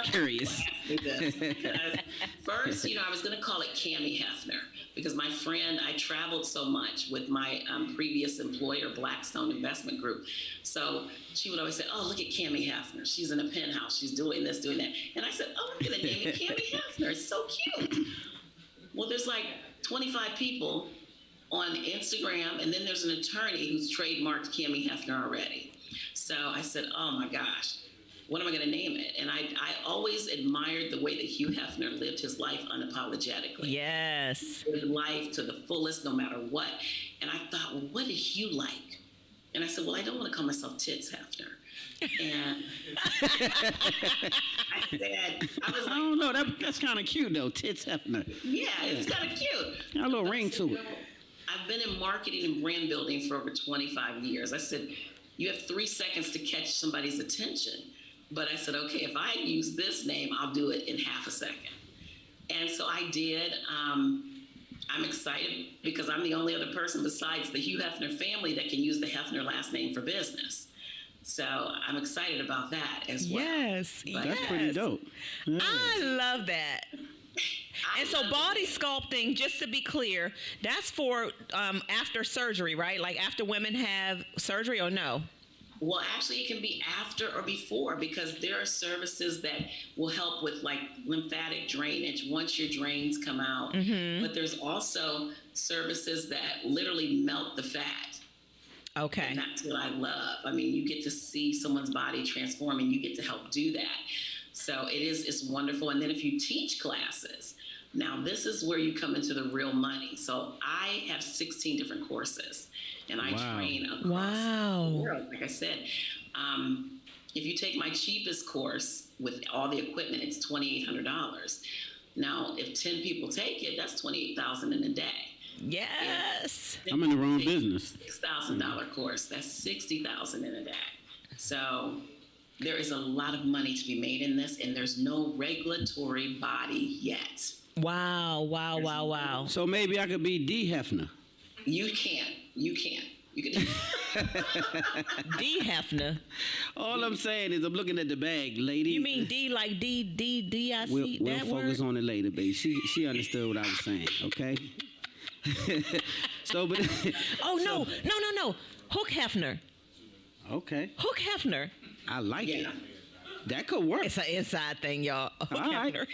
curious. First, I was going to call it Cammy Hefner because my friend, I traveled so much with my previous employer, Blackstone Investment Group. So she would always say, oh, look at Cammy Hefner. She's in a penthouse. She's doing this, doing that. And I said, oh, I'm going to name it Cammy Hefner. It's so cute. Well, there's like 25 people on Instagram, and then there's an attorney who's trademarked Cammy Hefner already. So I said, oh my gosh, what am I going to name it? And I always admired the way that Hugh Hefner lived his life unapologetically. Yes. His life to the fullest, no matter what. And I thought, well, what is Hugh like? And I said, well, I don't want to call myself Tits Hefner. And I was like, I don't know, that's kind of cute though, Tits Hefner. Yeah, it's kind of cute. Got a little ring to it. I've been in marketing and brand building for over 25 years. I said, you have 3 seconds to catch somebody's attention. But I said, okay, if I use this name, I'll do it in half a second. And so I did. I'm excited because I'm the only other person besides the Hugh Hefner family that can use the Hefner last name for business. So I'm excited about that as well. Yes, that's pretty dope. Yes. I love that. And so body sculpting, just to be clear, that's for after surgery, right? Like after women have surgery, or no? Well, actually, it can be after or before because there are services that will help with like lymphatic drainage once your drains come out. Mm-hmm. But there's also services that literally melt the fat. Okay. And that's what I love. I mean, you get to see someone's body transform and you get to help do that. So it's wonderful. And then if you teach classes, now this is where you come into the real money. So I have 16 different courses and I train across the world. Like I said, if you take my cheapest course with all the equipment, it's $2,800. Now, if 10 people take it, that's $28,000 in a day. Yes. I'm in the wrong business. $6,000 course, that's $60,000 in a day. So there is a lot of money to be made in this, and there's no regulatory body yet. Wow. So maybe I could be D. Hefner. You can. You can. D. Hefner. All I'm saying is I'm looking at the bag, lady. You mean D like D-I-C? We'll focus on it later, baby. She understood what I was saying, okay? So, but... No. Hook Hefner. Okay. Hook Hefner. I like it. That could work. It's an inside thing, y'all. Hook Hefner. Right.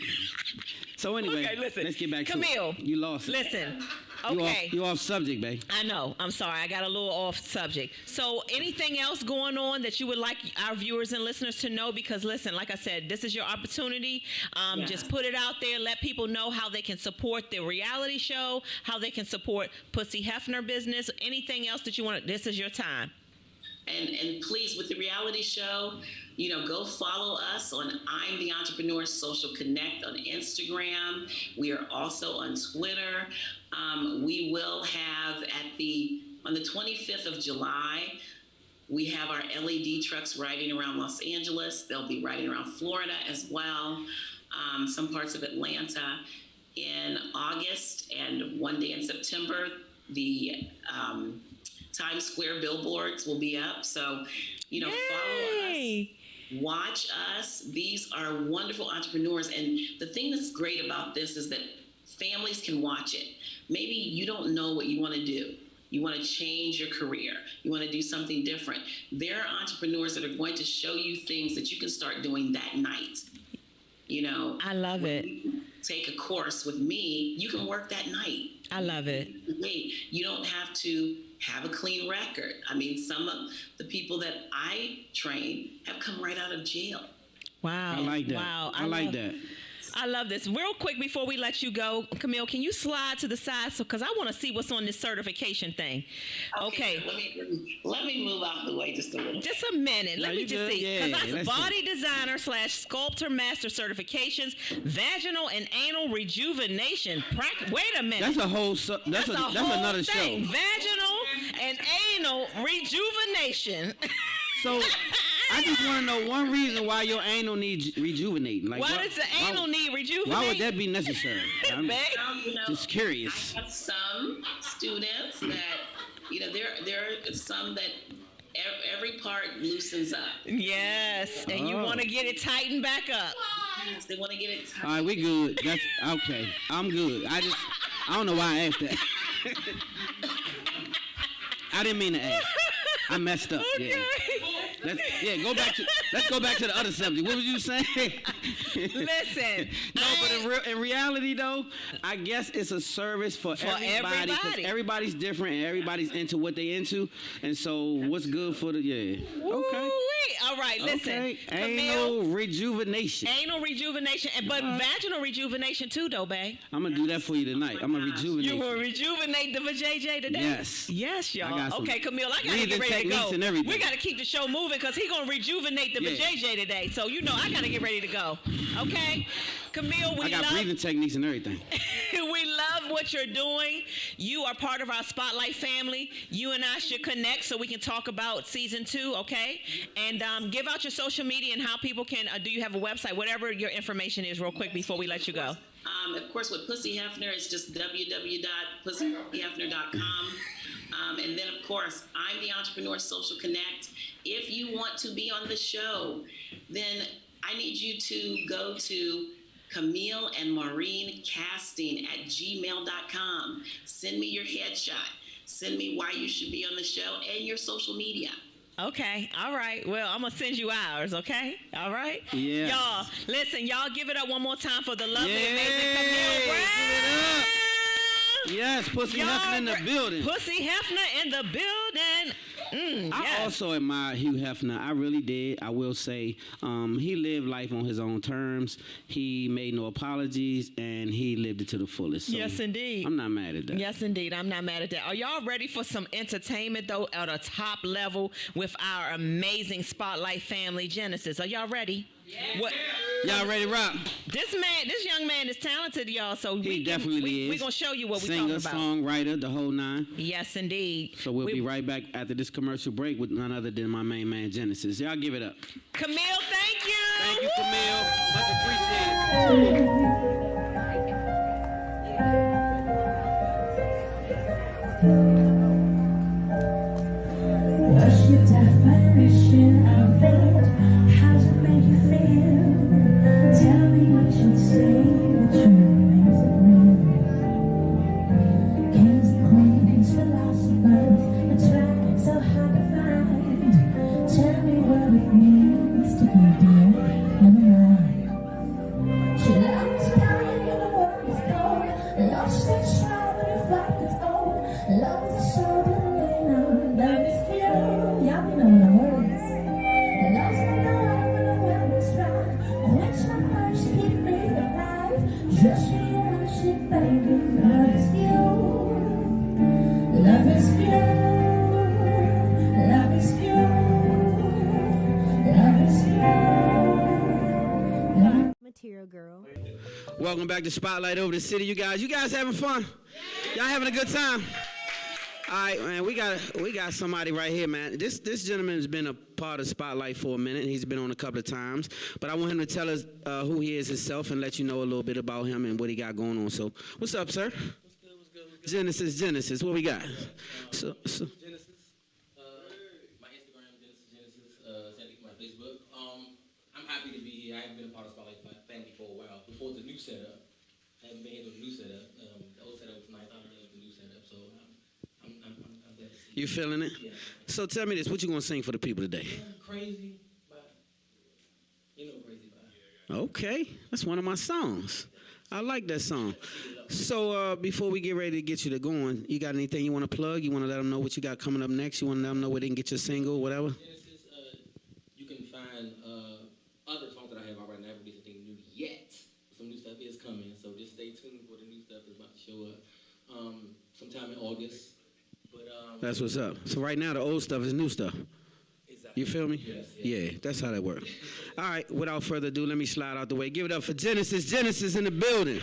So anyway, okay, listen. Let's get back to Camille, it. You lost it. Listen. Okay. You off subject, babe. I know. I'm sorry. I got a little off subject. So anything else going on that you would like our viewers and listeners to know? Because listen, like I said, this is your opportunity. Just put it out there. Let people know how they can support the reality show, how they can support Pussy Hefner business. Anything else that you want? This is your time. And please, with the reality show, go follow us on I'm the Entrepreneur Social Connect on Instagram. We are also on Twitter. We will have on the 25th of July, we have our LED trucks riding around Los Angeles. They'll be riding around Florida as well, some parts of Atlanta. In August and one day in September, the Times Square billboards will be up. So, follow us, watch us. These are wonderful entrepreneurs. And the thing that's great about this is that families can watch it. Maybe you don't know what you want to do. You want to change your career. You want to do something different. There are entrepreneurs that are going to show you things that you can start doing that night. I love it. Take a course with me, you can work that night. I love it. You don't have to have a clean record. I mean, some of the people that I train have come right out of jail. Wow. I like that. Wow. I like that. I love this. Real quick before we let you go, Camille, can you slide to the side because I want to see what's on this certification thing. Okay. Let me move out the way just a little. Just a minute. Let me just see. Because that's body designer / sculptor master certifications, vaginal and anal rejuvenation. Wait a minute. That's a whole. That's another show. Vaginal and anal rejuvenation. So I just want to know one reason why your anal needs rejuvenating. Like, why does the anal need rejuvenating? Why would that be necessary? I'm just curious. I have some students that, there are some that every part loosens up. Yes, and you want to get it tightened back up. Yes, they want to get it tightened. All right, we good. That's okay. I'm good. I don't know why I asked that. I didn't mean to ask. I messed up. Okay. Let's go back to the other subject. What was you saying? Listen. No, but in reality though, I guess it's a service for everybody. 'Cause everybody's different and everybody's into what they into. And so what's good for the Okay. All right, listen. Okay. Anal rejuvenation. Anal rejuvenation, but vaginal rejuvenation too, though, babe. I'm gonna do that for you tonight. I'm gonna rejuvenate. You will rejuvenate the vajayjay today? Yes. Yes, y'all. Okay, Camille, I gotta get ready to go. And we gotta keep the show moving because he's gonna rejuvenate the vajayjay today. So I gotta get ready to go. Okay, Camille, I got breathing techniques and everything. We love what you're doing. You are part of our Spotlight family. You and I should connect so we can talk about season 2, okay? And give out your social media and how people can, do you have a website, whatever your information is real quick before we let you go. Of course, with Pussy Hefner, it's just www.pussyhefner.com. And then, of course, I'm the Entrepreneur Social Connect. If you want to be on the show, then I need you to go to Camille and Maureen Casting at gmail.com. Send me your headshot. Send me why you should be on the show and your social media. Okay. All right. Well, I'm going to send you ours, okay? All right? Yeah. Y'all, listen, y'all give it up one more time for the lovely, amazing Camille Brown. Give it up. Yes, Pussy Hefner in the building. Pussy Hefner in the building. I also admire Hugh Hefner. I really did. I will say he lived life on his own terms. He made no apologies, and he lived it to the fullest. So yes, indeed. I'm not mad at that. Yes, indeed. I'm not mad at that. Are y'all ready for some entertainment, though, at a top level with our amazing Spotlight family, Genesis? Are y'all ready? Yeah. What? Y'all ready to rock? This young man is talented, y'all. So he definitely is. We're gonna show you what we're talking about. Singer, songwriter, the whole nine. Yes, indeed. So we'll be right back after this commercial break with none other than my main man Genesis. Y'all give it up. Camille, thank you. Thank you, Camille. Much appreciated. with me, stick me, dear, never mind. She loves dying when the world is cold. Love sits strong when the fight is old. Love is a shoulder to lean on. Love is fuel. Y'all be knowing the words. Love's the love when the well is dry. Quench my thirst, keep me alive. Just for you, worship, baby. Love is fuel. Love is fuel. Love is fuel. Love is fuel. Material girl. Welcome back to Spotlight Over the City, you guys. You guys having fun? Y'all having a good time? All right, man, we got somebody right here, man. This gentleman has been a part of Spotlight for a minute. He's been on a couple of times, but I want him to tell us who he is himself and let you know a little bit about him and what he got going on. So, what's up, sir? What's good? Genesis. What we got? So. Genesis. My Instagram, Genesis. Send it to my Facebook. I'm happy to be here. I haven't been a part of Spotlight family for a while. Before the new setup, I haven't been here with the new setup. The old setup was nice. I love the new setup, so I'm glad to see You feeling it? Yeah. So tell me this, what you gonna sing for the people today? Crazy, but you know Crazy by. Okay, that's one of my songs. I like that song. So before we get ready to get you to going, you got anything you want to plug? You want to let them know what you got coming up next? You want to let them know where they can get your single, whatever? Genesis, you can find other songs that I have out right now. I haven't released anything new yet. Some new stuff is coming, so just stay tuned for the new stuff that's about to show up sometime in August. But That's what's up. So right now the old stuff is new stuff. Exactly. You feel me? Yes. Yeah, that's how that works. All right, without further ado, let me slide out the way. Give it up for Genesis. Genesis in the building.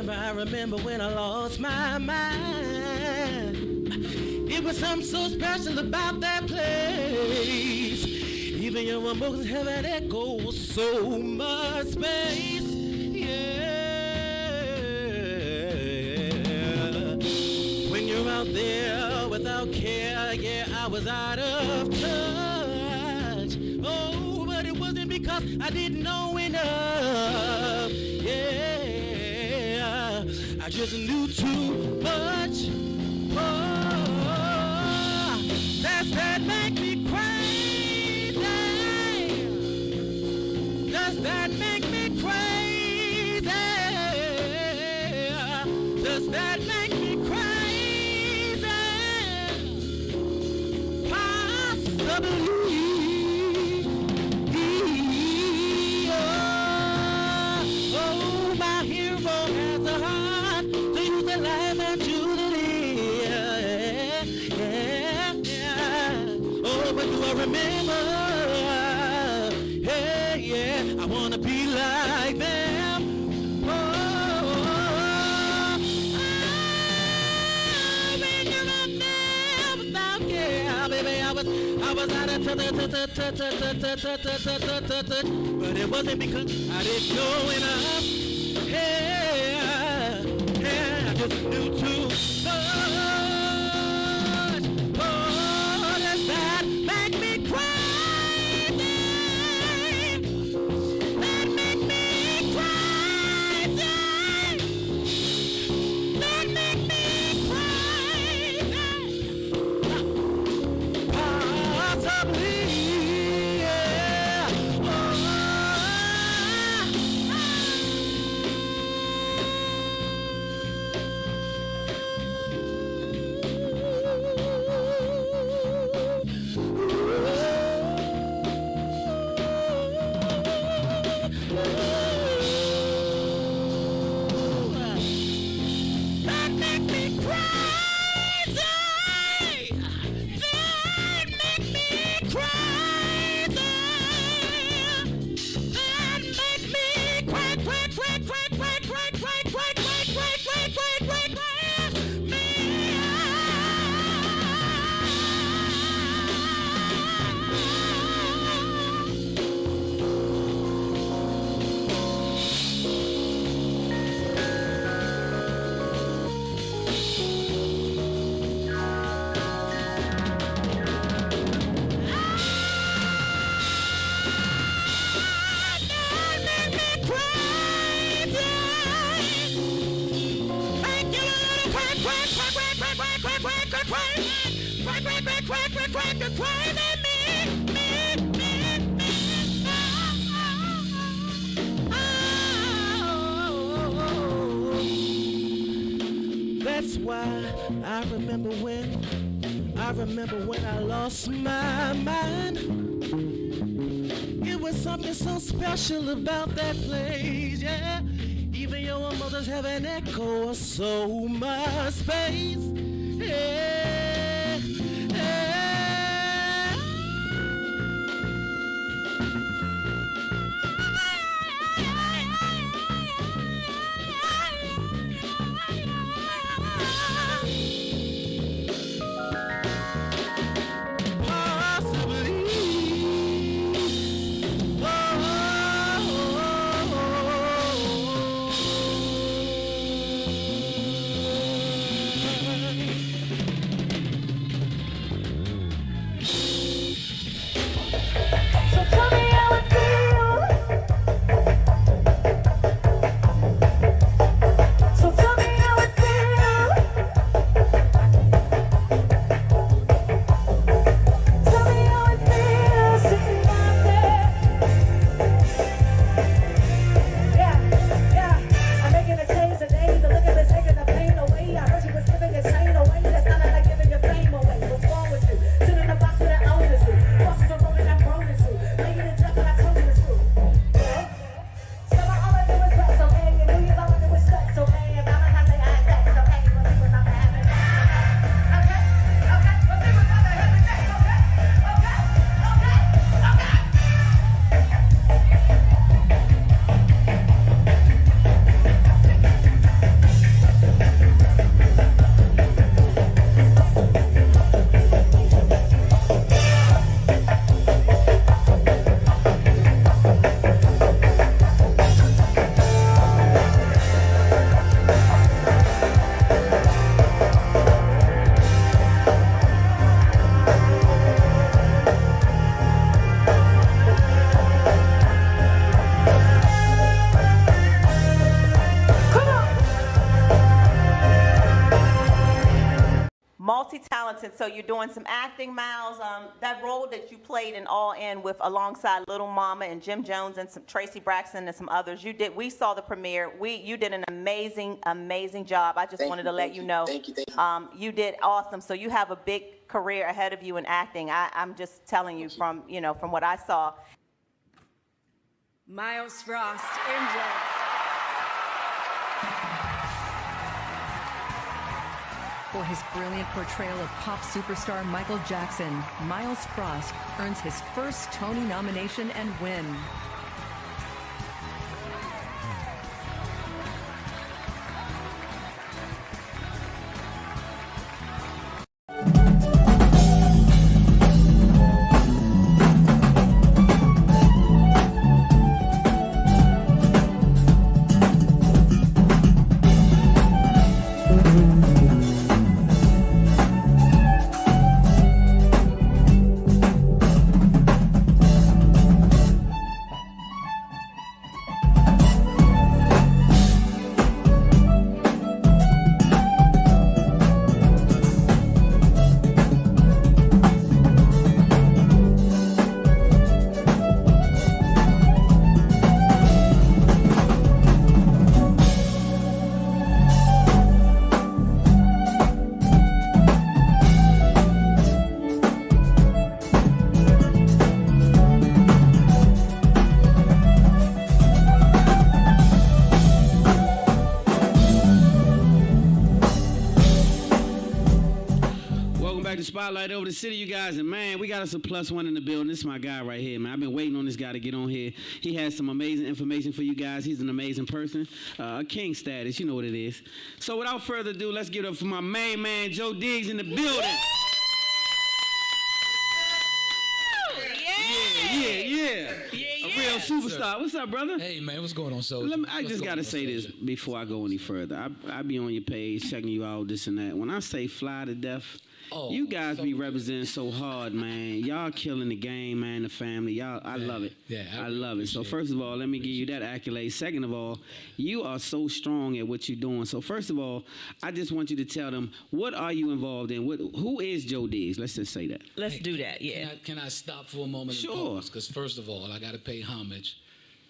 I remember when I lost my mind. It was something so special about that place. Even your emotions have an echo, so much space. Yeah. When you're out there without care, yeah, I was out of touch. Oh, but it wasn't because I didn't know enough. Yeah. I just knew too much. Oh, does that make me crazy? Does that make me crazy? Does that make me crazy? Possibly. Oh, my hero has a heart. Life and to the yeah. Oh, but do I remember? Hey, yeah, I wanna be like them. Oh, when you're up there without care, baby, I was out of touch, but it wasn't because I didn't know enough. Yeah. I just knew too much. Oh, does that make me crazy? That make me crazy. That make me crazy. Possibly, yeah. Oh, That's why I remember when I lost my mind. It was something so special about that place, yeah. Even your mothers have an echo of so much space, yeah, yeah. Multi-talented, so you're doing some acting, Miles. That role that you played in All In with alongside Little Mama and Jim Jones and some Tracy Braxton and some others. We saw the premiere. You did an amazing job. I just wanted to let you know. Thank you. You did awesome. So you have a big career ahead of you in acting. I'm just telling you from what I saw. Miles Frost, enjoy. For his brilliant portrayal of pop superstar Michael Jackson, Miles Frost earns his first Tony nomination and win. Spotlight over the city, you guys, and man, we got us a +1 in the building. This is my guy right here, man. I've been waiting on this guy to get on here. He has some amazing information for you guys. He's an amazing person, king status, you know what it is. So without further ado, let's give it up for my main man, Joe Diggs, in the building. Yeah. A real superstar. What's up, brother? Hey, man, what's going on, so? I just got to say this before I go any further. I be on your page, checking you out, this and that. When I say fly to death, you guys be representing so hard, man. Y'all killing the game, man, the family. Y'all, I love it. Yeah, I love it. So first of all, let me give you that accolade. Second of all, you are so strong at what you're doing. So first of all, I just want you to tell them, what are you involved in? Who is Joe Diggs? Let's just say that. Let's do that, yeah. Can I stop for a moment? Sure. Because first of all, I got to pay homage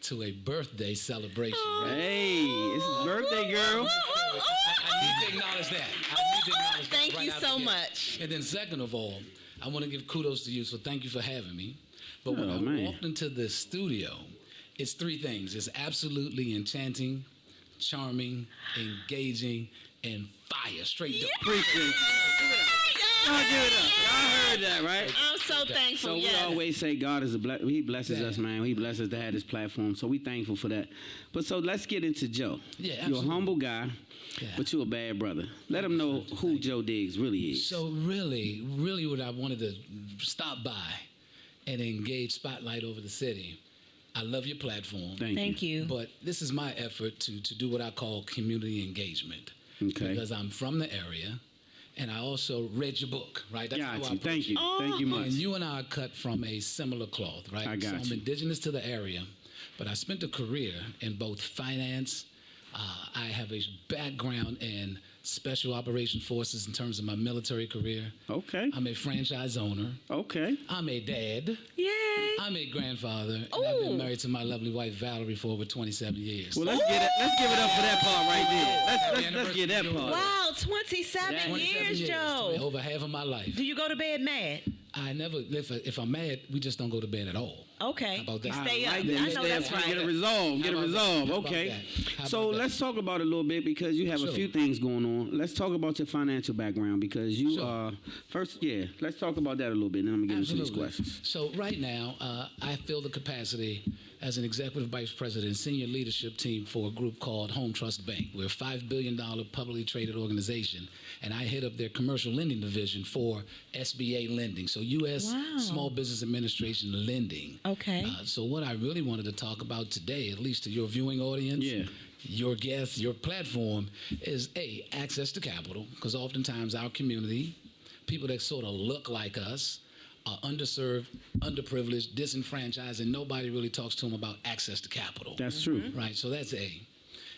to a birthday celebration. Right? Hey, it's his birthday, girl. I need to acknowledge that. Thank you so much. And then second of all, I want to give kudos to you, so thank you for having me. But when I walked into the studio, it's three things. It's absolutely enchanting, charming, engaging, and fire. Straight dope. Appreciate it. Y'all give it up. Y'all heard that, right? I'm so thankful. So we always say God is He blesses us, man. He blesses us to have this platform. So we thankful for that. But so let's get into Joe. Yeah, You're absolutely. a humble guy, but you're a bad brother. Let them know who Joe Diggs really is. So really what I wanted to stop by and engage spotlight over the city. I love your platform. Thank you. But this is my effort to do what I call community engagement. Okay. Because I'm from the area. And I also read your book, right? That's how I approach Thank you. Oh. Thank you much. And you and I are cut from a similar cloth, right? I got so you. I'm indigenous to the area, but I spent a career in both finance. I have a background in special operation forces in terms of my military career. Okay. I'm a franchise owner. Okay. I'm a dad. Yay. I'm a grandfather. And I've been married to my lovely wife Valerie for over 27 years. Well, let's give it up for that part right there. Let's get that part. Wow, 27 years, Joe. Over half of my life. Do you go to bed mad? I never, if I'm mad, we just don't go to bed at all. Okay. How about that? You stay up. I know that's right. Get it resolved. Get it resolved. Okay. So let's talk about it a little bit because you have a few things going on. Let's talk about your financial background because you are first. Yeah. Let's talk about that a little bit, and then I'm gonna get into these questions. So right now, I fill the capacity as an executive vice president, senior leadership team for a group called Home Trust Bank. We're a $5 billion publicly traded organization, and I head up their commercial lending division for SBA lending. So U.S. Small Business Administration lending. Okay. So what I really wanted to talk about today, at least to your viewing audience, your guests, your platform, is access to capital, because oftentimes our community, people that sort of look like us, are underserved, underprivileged, disenfranchised, and nobody really talks to them about access to capital. That's true. Right, so that's A.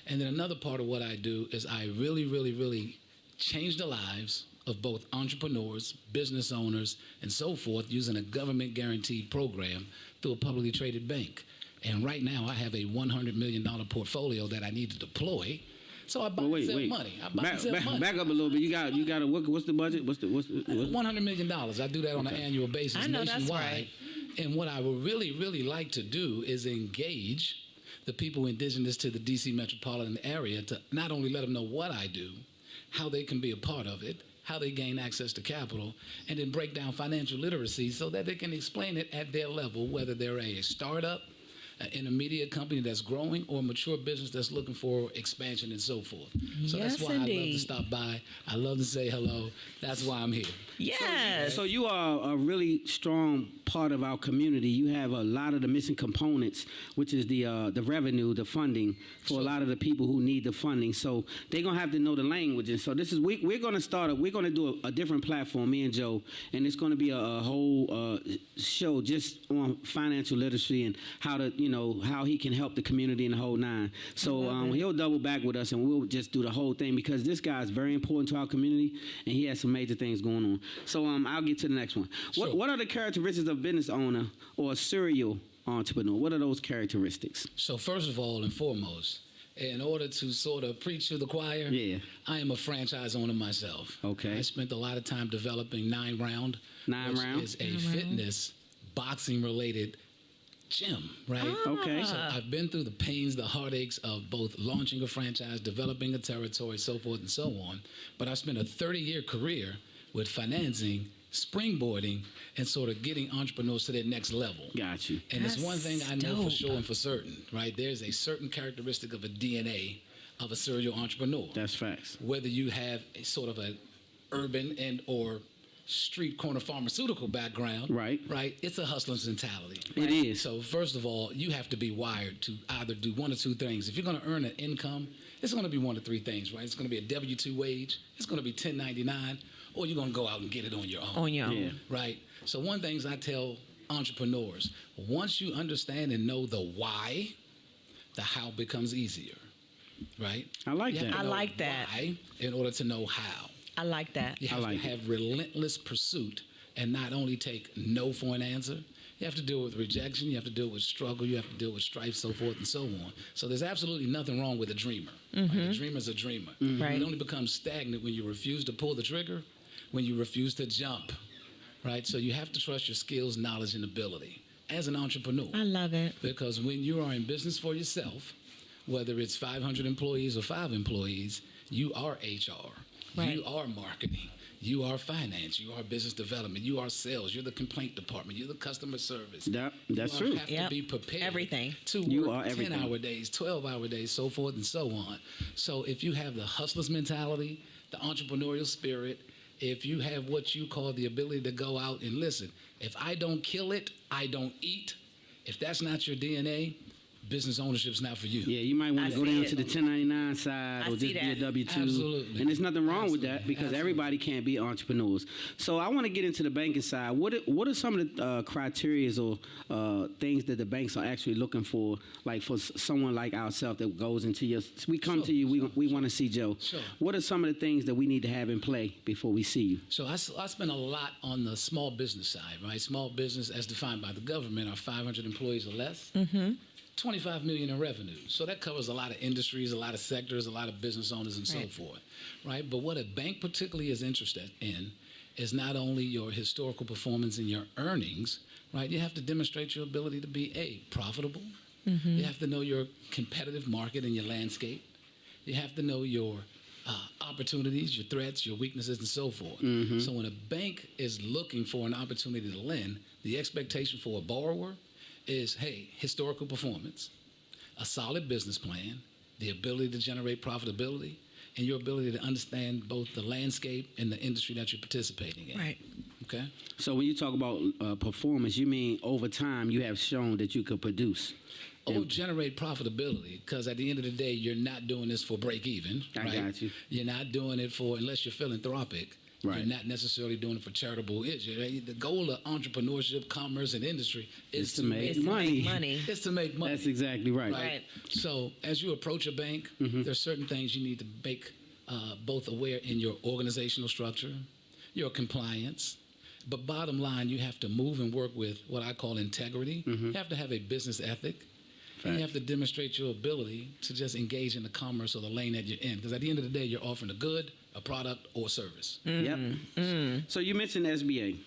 And then another part of what I do is I really change the lives of both entrepreneurs, business owners, and so forth using a government guaranteed program through a publicly traded bank. And right now I have a $100 million portfolio that I need to deploy. So I buy and sell money. I buy and sell money. Back up a little bit. You got what's the budget? What's $100 million. I do that on an annual basis nationwide. That's right. And what I would really like to do is engage the people indigenous to the DC metropolitan area to not only let them know what I do, how they can be a part of it, how they gain access to capital, and then break down financial literacy so that they can explain it at their level, whether they're a startup, an intermediate company that's growing, or a mature business that's looking for expansion and so forth. So that's why I love to stop by. I love to say hello. That's why I'm here. Yes. So you are a really strong part of our community. You have a lot of the missing components, which is the revenue, the funding for a lot of the people who need the funding. So they're gonna have to know the language. And so this is we're gonna do a different platform, me and Joe, and it's gonna be a whole show just on financial literacy and how to how he can help the community in the whole nine. So he'll double back with us and we'll just do the whole thing because this guy is very important to our community and he has some major things going on. So I'll get to the next one. Sure. What are the characteristics of a business owner or a serial entrepreneur? What are those characteristics? So first of all and foremost, in order to sort of preach to the choir, I am a franchise owner myself. Okay. I spent a lot of time developing 9 Round, which is a fitness, boxing-related gym, right? Okay. So I've been through the pains, the heartaches of both launching a franchise, developing a territory, so forth and so on. But I spent a 30-year career with financing, springboarding, and sort of getting entrepreneurs to their next level. Got you. And there's one thing I know for sure and for certain, right? There's a certain characteristic of a DNA of a serial entrepreneur. That's facts. Whether you have a sort of an urban and or street corner pharmaceutical background, right? It's a hustler's mentality. It is. So first of all, you have to be wired to either do one or two things. If you're going to earn an income, it's going to be one of three things, right? It's going to be a W-2 wage, it's going to be 1099, or you're going to go out and get it on your own. On your own. Yeah. Right? So one thing I tell entrepreneurs, once you understand and know the why, the how becomes easier. Right? I like you have that. to I know like that. why in order to know how. I like that. You have to have relentless pursuit and not only take no for an answer. You have to deal with rejection. You have to deal with struggle. You have to deal with strife, so forth and so on. So there's absolutely nothing wrong with a dreamer. Right? A dreamer's a dreamer. Right. It only becomes stagnant when you refuse to pull the trigger, when you refuse to jump. Right? So you have to trust your skills, knowledge, and ability as an entrepreneur. I love it. Because when you are in business for yourself, whether it's 500 employees or 5 employees, you are HR. Right. You are marketing. You are finance. You are business development. You are sales. You're the complaint department. You're the customer service. That's you true. have to be prepared. Everything. To You work are everything. 10-hour days, 12-hour days, so forth and so on. So if you have the hustler's mentality, the entrepreneurial spirit, if you have what you call the ability to go out and listen, if I don't kill it, I don't eat. If that's not your DNA, business ownership's not for you. Yeah, you might want to go down to the 1099 side I or just see be a that. W-2. Absolutely. And there's nothing wrong with that because everybody can't be entrepreneurs. So I want to get into the banking side. What are some of the criteria or things that the banks are actually looking for, like for someone like ourselves that goes into your, we come to you, we want to see Joe. Sure. What are some of the things that we need to have in play before we see you? So I spend a lot on the small business side, right? Small business, as defined by the government, are 500 employees or less. 25 million in revenue. So that covers a lot of industries, a lot of sectors, a lot of business owners, and so forth, right? But what a bank particularly is interested in is not only your historical performance and your earnings, right? You have to demonstrate your ability to be profitable. You have to know your competitive market and your landscape. You have to know your opportunities, your threats, your weaknesses, and so forth. So when a bank is looking for an opportunity to lend, the expectation for a borrower is, hey, historical performance, a solid business plan, the ability to generate profitability, and your ability to understand both the landscape and the industry that you're participating in. Right. Okay? So when you talk about performance, you mean over time you have shown that you could produce. Or generate profitability, because at the end of the day, you're not doing this for break even. I right? got you. You're not doing it for, unless you're philanthropic, Right. you're not necessarily doing it for charitable issues. The goal of entrepreneurship, commerce, and industry is to make money. It's to make money. That's exactly right. Right. So as you approach a bank, there's certain things you need to make both aware in your organizational structure, your compliance. But bottom line, you have to move and work with what I call integrity. You have to have a business ethic. And you have to demonstrate your ability to just engage in the commerce or the lane that you're in. Because at the end of the day, you're offering a good, a product, or a service. Yep. So you mentioned SBA.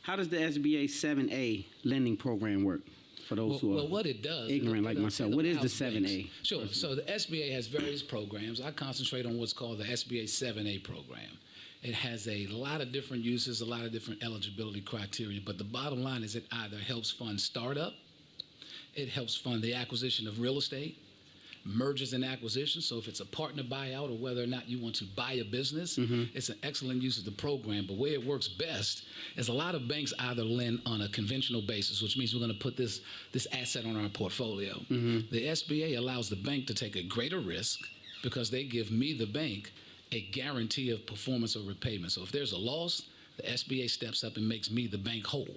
How does the SBA 7A lending program work for those who are what it does, ignorant like myself? What is the 7A? Sure. So the SBA has various programs. I concentrate on what's called the SBA 7A program. It has a lot of different uses, a lot of different eligibility criteria. But the bottom line is it either helps fund startup, it helps fund the acquisition of real estate, mergers and acquisitions. So if it's a partner buyout or whether or not you want to buy a business, it's an excellent use of the program. But where it works best is a lot of banks either lend on a conventional basis, which means we're going to put this asset on our portfolio. The SBA allows the bank to take a greater risk because they give me, the bank, a guarantee of performance or repayment. So if there's a loss, the SBA steps up and makes me, the bank, whole.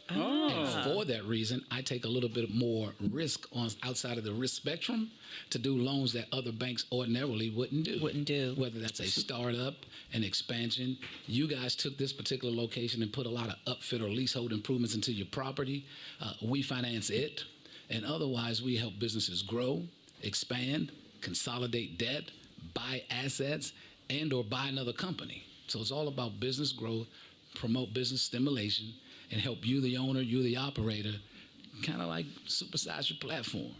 And for that reason, I take a little bit more risk on outside of the risk spectrum to do loans that other banks ordinarily wouldn't do. Whether that's a startup, an expansion. You guys took this particular location and put a lot of upfit or leasehold improvements into your property. We finance it. And otherwise, we help businesses grow, expand, consolidate debt, buy assets, and or buy another company. So it's all about business growth, promote business stimulation, and help you, the owner, you, the operator, kind of like supersize your platform.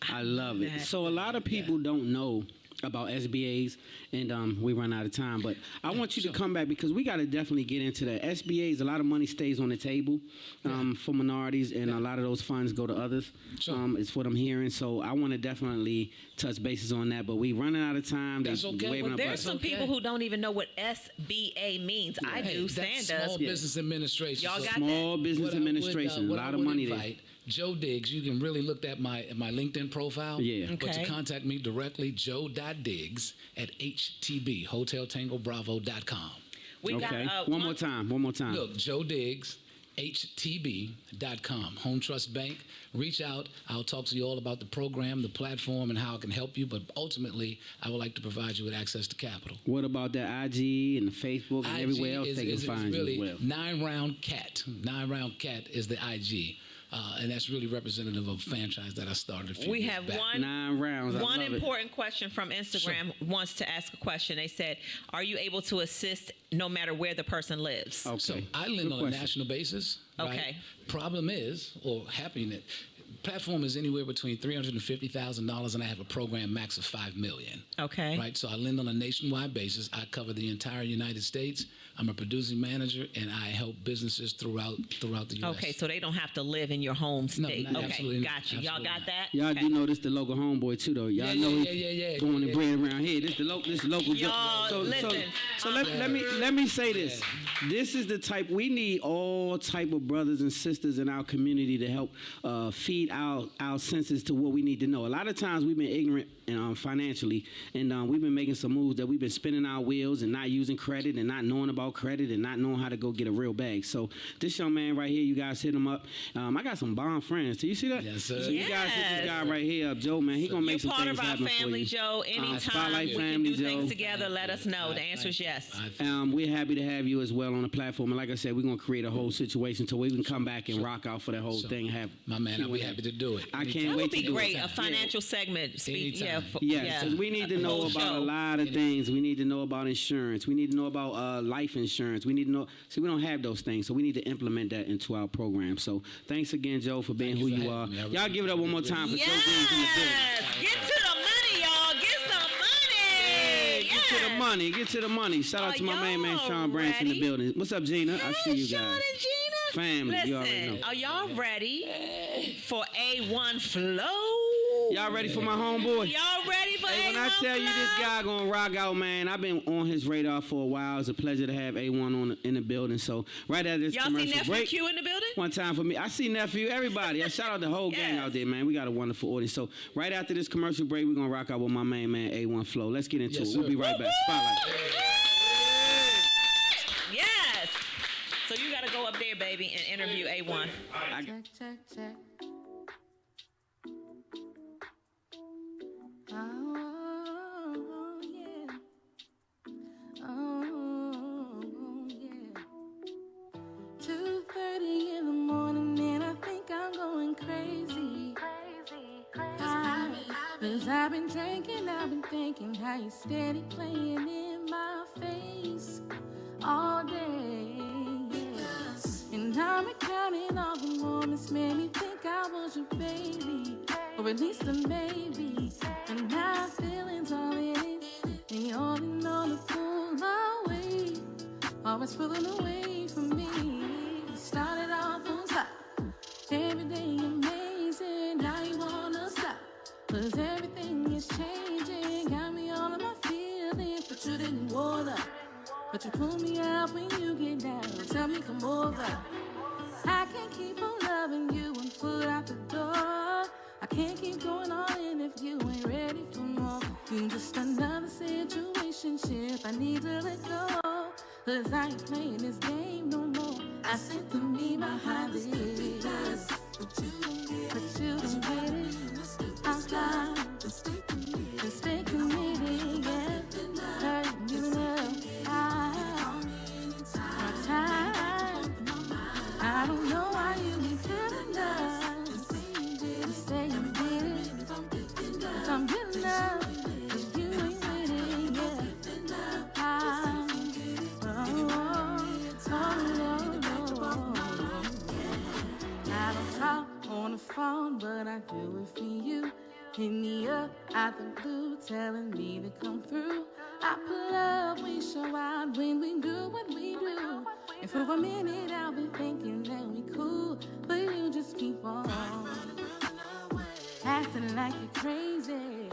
I love it. So a lot of people don't know about SBAs, and we run out of time. But I want you to come back because we got to definitely get into that. SBAs, a lot of money stays on the table for minorities, and a lot of those funds go to others. It's what I'm hearing. So I want to definitely touch bases on that. But we running out of time. That's okay. Well, there's some people who don't even know what SBA means. I do. Stan does. Small Business Administration. Y'all got Small Business Administration. A lot of money there. Joe Diggs, you can really look at my LinkedIn profile. Yeah. But to contact me directly, joe.diggs at htb, hoteltangobravo.com. We Okay. got One more time. Look, Joe Diggs, HTB.com, Home Trust Bank. Reach out. I'll talk to you all about the program, the platform, and how it can help you. But ultimately, I would like to provide you with access to capital. What about the IG and the Facebook and everywhere else they can find you as well? 9 Round Cat. 9 Round Cat is the IG. And that's really representative of a franchise that I started a few years back. We have 9 rounds. One important question from Instagram wants to ask a question. They said, are you able to assist no matter where the person lives? Okay. So I lend on a national basis. Right? Okay. Problem is, or happiness, platform is anywhere between $350,000 and I have a program max of $5 million. Okay. Right. So I lend on a nationwide basis. I cover the entire United States. I'm a producing manager and I help businesses throughout the U.S. Okay, so they don't have to live in your home state. No, okay, absolutely got you. Y'all got that? Y'all okay. do know this the local homeboy too, though. Y'all know he's born and bred around here. This the local. Y'all listen. So let me say this. This is the type we need. All type of brothers and sisters in our community to help feed our senses to what we need to know. A lot of times we've been ignorant financially, and we've been making some moves that we've been spinning our wheels and not using credit and not knowing about credit and not knowing how to go get a real bag. So this young man right here, you guys hit him up. I got some bomb friends. Do you see that? Yes, sir. So you guys hit this guy right here up, Joe, man. He gonna make some things happen for you. You're part of our family, Joe. Anytime Spotlight we family, can do things Joe. together, let us know. The answer is yes. We're happy to have you as well on the platform. And like I said, we're gonna create a whole situation so we can come back and rock out for that whole thing. Have my man, I'll be happy to do it. I can't wait to do it. That would be great. A financial segment. Yes, because we need to know about a lot of things. We need to know about insurance. We need to know about life insurance. We need to know. See, we don't have those things, so we need to implement that into our program. So thanks again, Joe, for being who you are. Y'all give it up one more time for Joe Diggs in the building. Get to the money, y'all. Get some money. Get to the money. Get to the money. Shout out to my main man, Sean Branch, in the building. What's up, Gina? I see you guys. Sean and Gina. Family, Listen, you already know. Are y'all ready for A1 Flo? Y'all ready for my homeboy? Y'all ready for A1 When I tell you this guy gonna rock out, man, I've been on his radar for a while. It's a pleasure to have A1 in the building. So right after this y'all commercial see Nephew break, Q in the building? one time for me. I see Nephew, everybody. I shout out the whole gang out there, man. We got a wonderful audience. So right after this commercial break, we're gonna rock out with my main man, A1 Flo. Let's get into it. We'll be right back. Spotlight. Yes. So you gotta go up there, baby, and interview A1. Check. Oh, yeah. Oh, yeah. 2:30 in the morning and I think I'm going crazy. Cause I've been drinking, I've been thinking how you steady playing in my face all day. Yeah. And I'm counting all the moments made me think I was your baby. Or at least a maybe. And now feelings all in it. And you're holding on to pull away. Always pulling away from me. Started off on top. Every day amazing. Now you wanna stop. Cause everything is changing. Got me all in my feelings. But you didn't warm up. But you pull me out when you get down. Tell me come over. I can't keep on loving you and foot out the door. I can't keep going all in if you ain't ready for more. You just another situationship. I need to let go. Cause I ain't playing this game no more. I said to me behind this. But you don't get it. And stay committed, yeah. Hurt you love. My time. I don't know why you be feeling love. You say you did it. I'm getting love. Cause you ain't with it, yeah. I don't talk on the phone, but I do it for you. Hit me up out the blue, telling me to come through. I pull up, we show out when we do what we do. And for a minute I've been thinking that we cool, but you just keep on acting like you're crazy.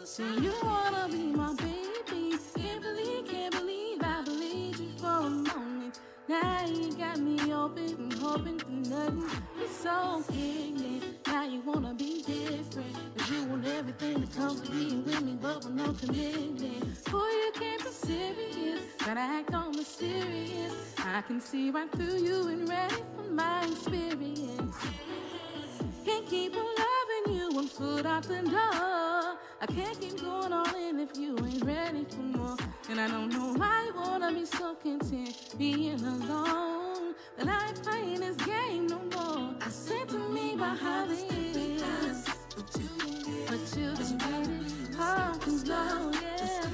Say you wanna be my baby. Can't believe I believed you for a moment. Now you got me open and hoping for nothing. It's so ignorant. Now why you wanna be different. Cause you want everything that comes to being with me, but with no commitment. Boy, you can't be serious, gotta act all mysterious. I can see right through you and ready for my experience. Can't keep on loving you 1 foot out the door. I can't keep going all in if you ain't ready for more. And I don't know why you wanna be so content being alone. That I ain't playing this game no more. I said to me about how this is, but you didn't get it. Hard and slow, yeah.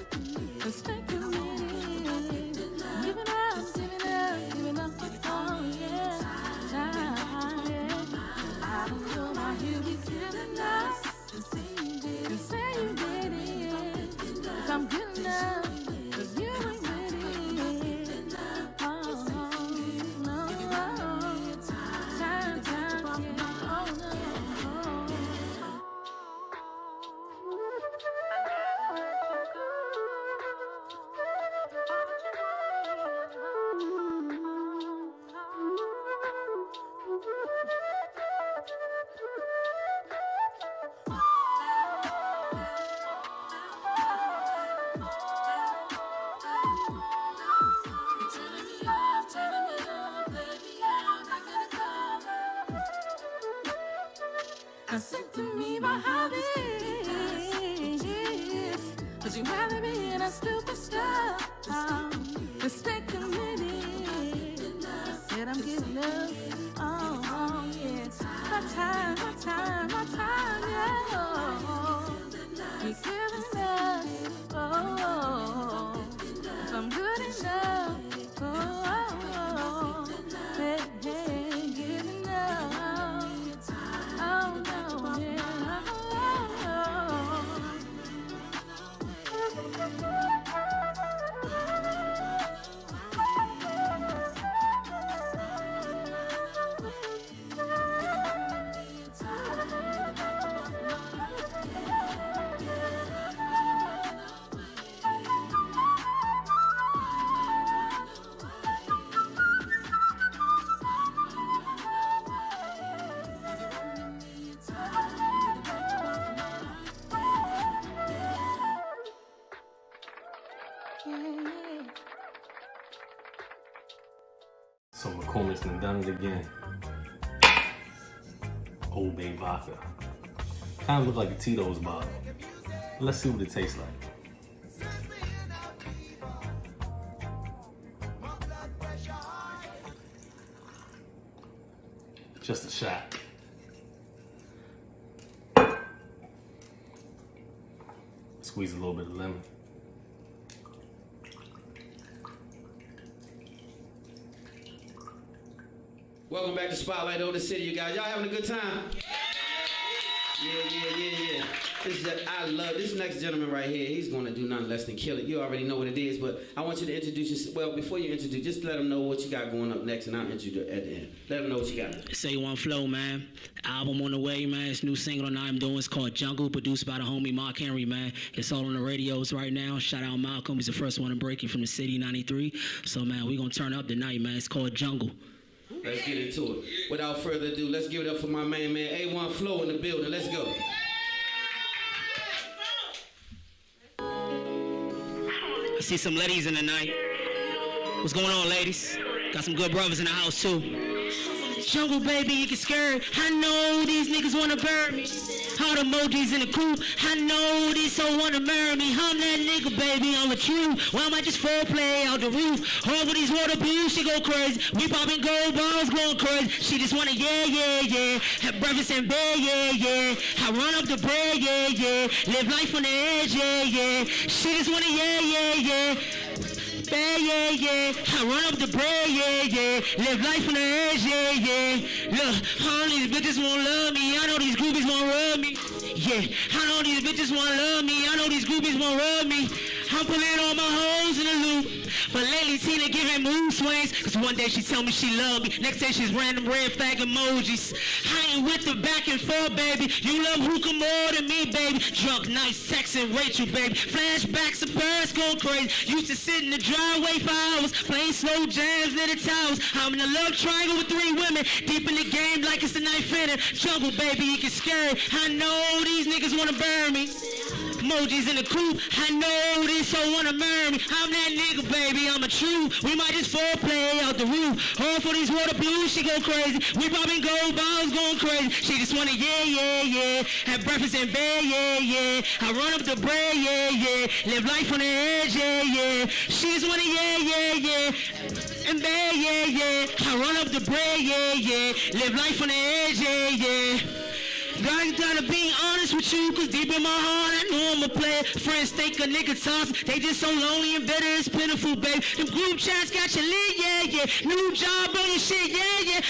Let's stay committed. Giving up, giving up, giving up. Oh yeah, yeah. I don't know why you be killing us and say you did it. If I'm good enough, 'cause you ain't ready. Oh no, time, yeah. Oh no. I said to me about how this is, but you rather be in a superstar. Just stay committed. Said I'm giving up. Oh, yes. My time, yeah. You're giving up. Oh, I'm good enough. Oh, hey, giving up. Oh no, yeah. So McCormick's done it again. Old Bay vodka. Kind of look like a Tito's bottle. Let's see what it tastes like. Just a shot. Squeeze a little bit of lemon. Welcome back to Spotlight on the City, you guys. Y'all having a good time? Yeah. I love this next gentleman right here. He's going to do nothing less than kill it. You already know what it is, but I want you to introduce yourself. Well, before you introduce, just let them know what you got going up next, and I'll introduce at the end. Let them know what you got. It's A1 Flo, man. Album on the way, man. It's new single that I'm doing. It's called Jungle, produced by the homie Mark Henry, man. It's all on the radios right now. Shout out Malcolm. He's the first one to break it from the city, 93. So, man, we're going to turn up tonight, man. It's called Jungle. Let's get into it. Without further ado, let's give it up for my main man, A1 Flo in the building. Let's go. I see some ladies in the night. What's going on, ladies? Got some good brothers in the house, too. Jungle, baby, you get scared. I know these niggas wanna burn me. All the emojis in the crew. I know these so wanna marry me. I'm that nigga, baby, I'm with you. Why am I just foreplay out the roof? Over these water blues, she go crazy. We popping gold balls, going crazy. She just wanna, yeah. Have breakfast in bed, yeah. I run up the bread, yeah. Live life on the edge, yeah. She just wanna, yeah. Yeah. I run up the bread, yeah. Live life on the edge, yeah. Look, all these bitches won't love me. I know these groupies won't rub me. Yeah, I know these bitches won't love me. I know these groupies won't rub me. I I'm pulling all my hoes in the loop. But lately Tina giving mood swings. Cause one day she tell me she love me. Next day she's random red flag emojis. I ain't with the back and forth, baby. You love hookah more than me, baby. Drunk nights, texting Rachel, baby. Flashbacks of Paris going crazy. Used to sit in the driveway for hours, playing slow jams near the towers. I'm in a love triangle with 3 women. Deep in the game like it's the night inning. Jungle, baby, you can scare. I know these niggas wanna burn me. Emojis in the coupe, I know this so wanna murder me. I'm that nigga, baby, I'm a true. We might just foreplay out the roof. All for these water blues, she go crazy. We popping gold balls, going crazy. She just wanna yeah. Have breakfast in bed, yeah. I run up the bread, yeah. Live life on the edge, yeah. She just wanna yeah. In bed, yeah. I run up the bread, yeah. Live life on the edge, yeah. I gotta be honest with you, cause deep in my heart I know I'm a player. Friends think a nigga toss, they just so lonely and bitter, it's pitiful, babe. Them group chats got you lit, yeah. New job on your shit, yeah.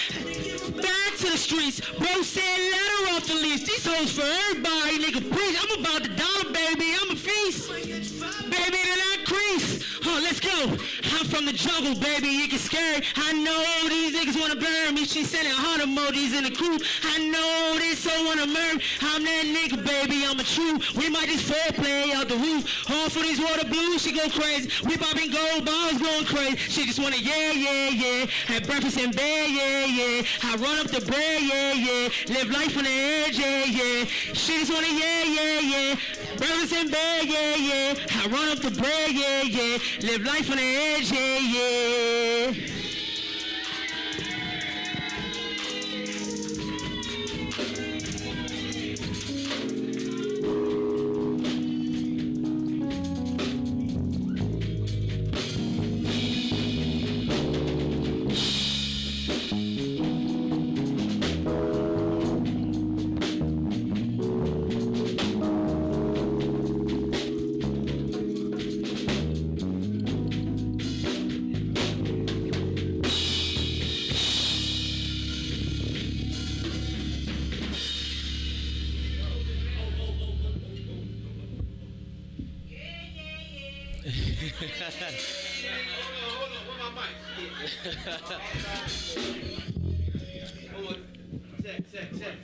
Back to the streets, bro said let her off the leash. These hoes for everybody, nigga, preach. I'm about the dollar, baby, I'm a feast. Baby, then I crease. Let's go. I'm from the jungle, baby, you get scared. I know these niggas wanna burn me. She sending heart emojis in the coupe. I know they so wanna murder. I'm that nigga, baby, I'm a true. We might just foreplay out the roof. All for these water blues, she go crazy. We popping gold balls, going crazy. She just wanna yeah. Have breakfast in bed, yeah. I run up the bread, yeah. Live life on the edge, yeah. She just wanna yeah. Breakfast in bed, yeah. I run up the bread, yeah. Live life on the edge, yeah.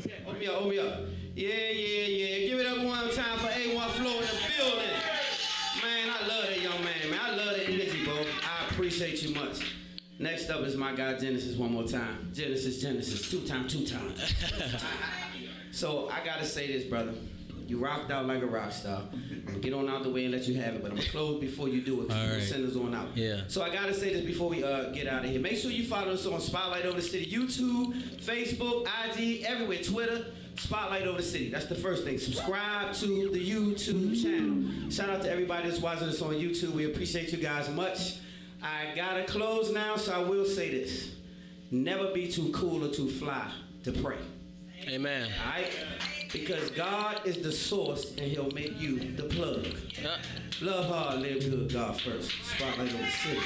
Check. Open me up. Yeah. Give it up one time for A1 Flo in the building. Man, I love that young man. I love the energy, bro. I appreciate you much. Next up is my guy Genesis one more time. Genesis. Two time. So I gotta say this, brother. You rocked out like a rock star. I'm gonna get on out the way and let you have it, but I'm gonna close before you do it. All right. Send us on out. Yeah. So I gotta say this before we get out of here. Make sure you follow us on Spotlight Over the City, YouTube, Facebook, IG, everywhere, Twitter. Spotlight Over the City. That's the first thing. Subscribe to the YouTube channel. Shout out to everybody that's watching us on YouTube. We appreciate you guys much. I gotta close now, so I will say this. Never be too cool or too fly to pray. Amen. All right? Because God is the source and he'll make you the plug. Love hard, live good, God first. Spotlight Over the City.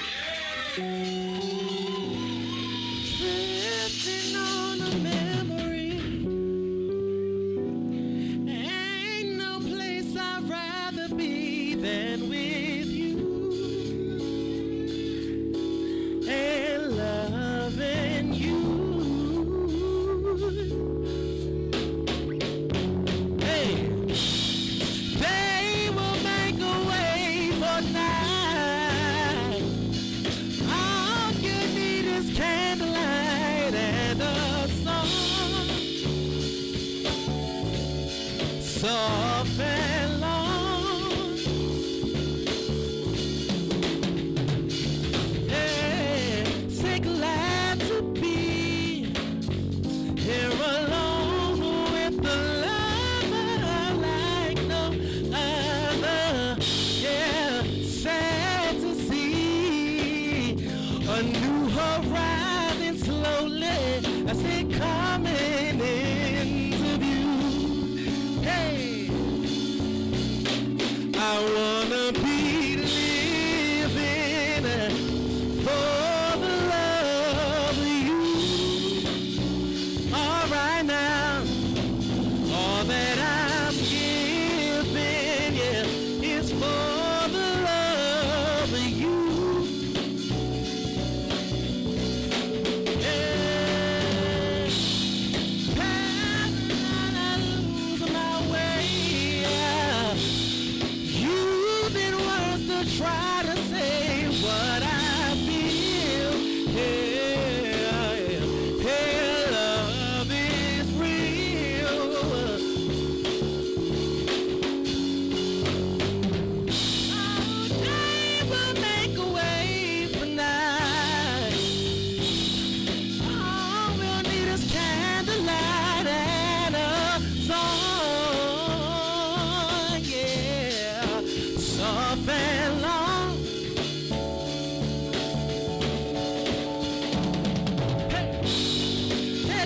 Drifting on a memory. Ain't no place I'd rather be than with you. And loving you.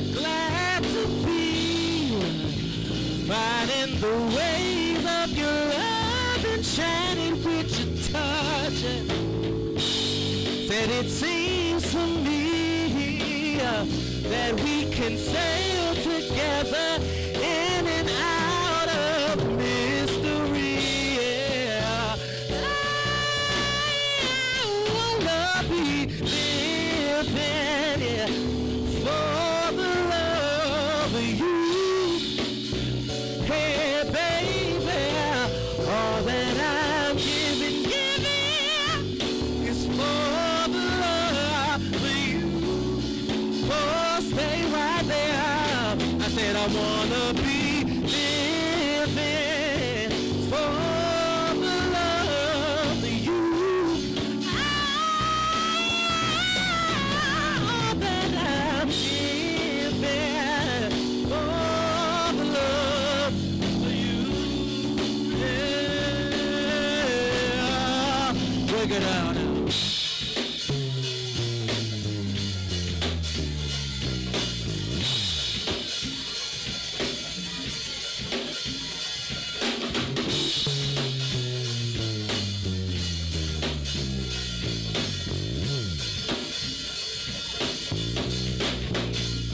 glad to be riding the waves of your love and shining with your touch. Said it seems to me that we can sail together in and out of mystery. Yeah. I wanna be living, yeah, for the love of you. Hey baby, all that I'm giving is for the love of you. Oh, stay right there. I said I wanna be living for the love of you. All that I'm giving for the love of you. Yeah. Break it out now.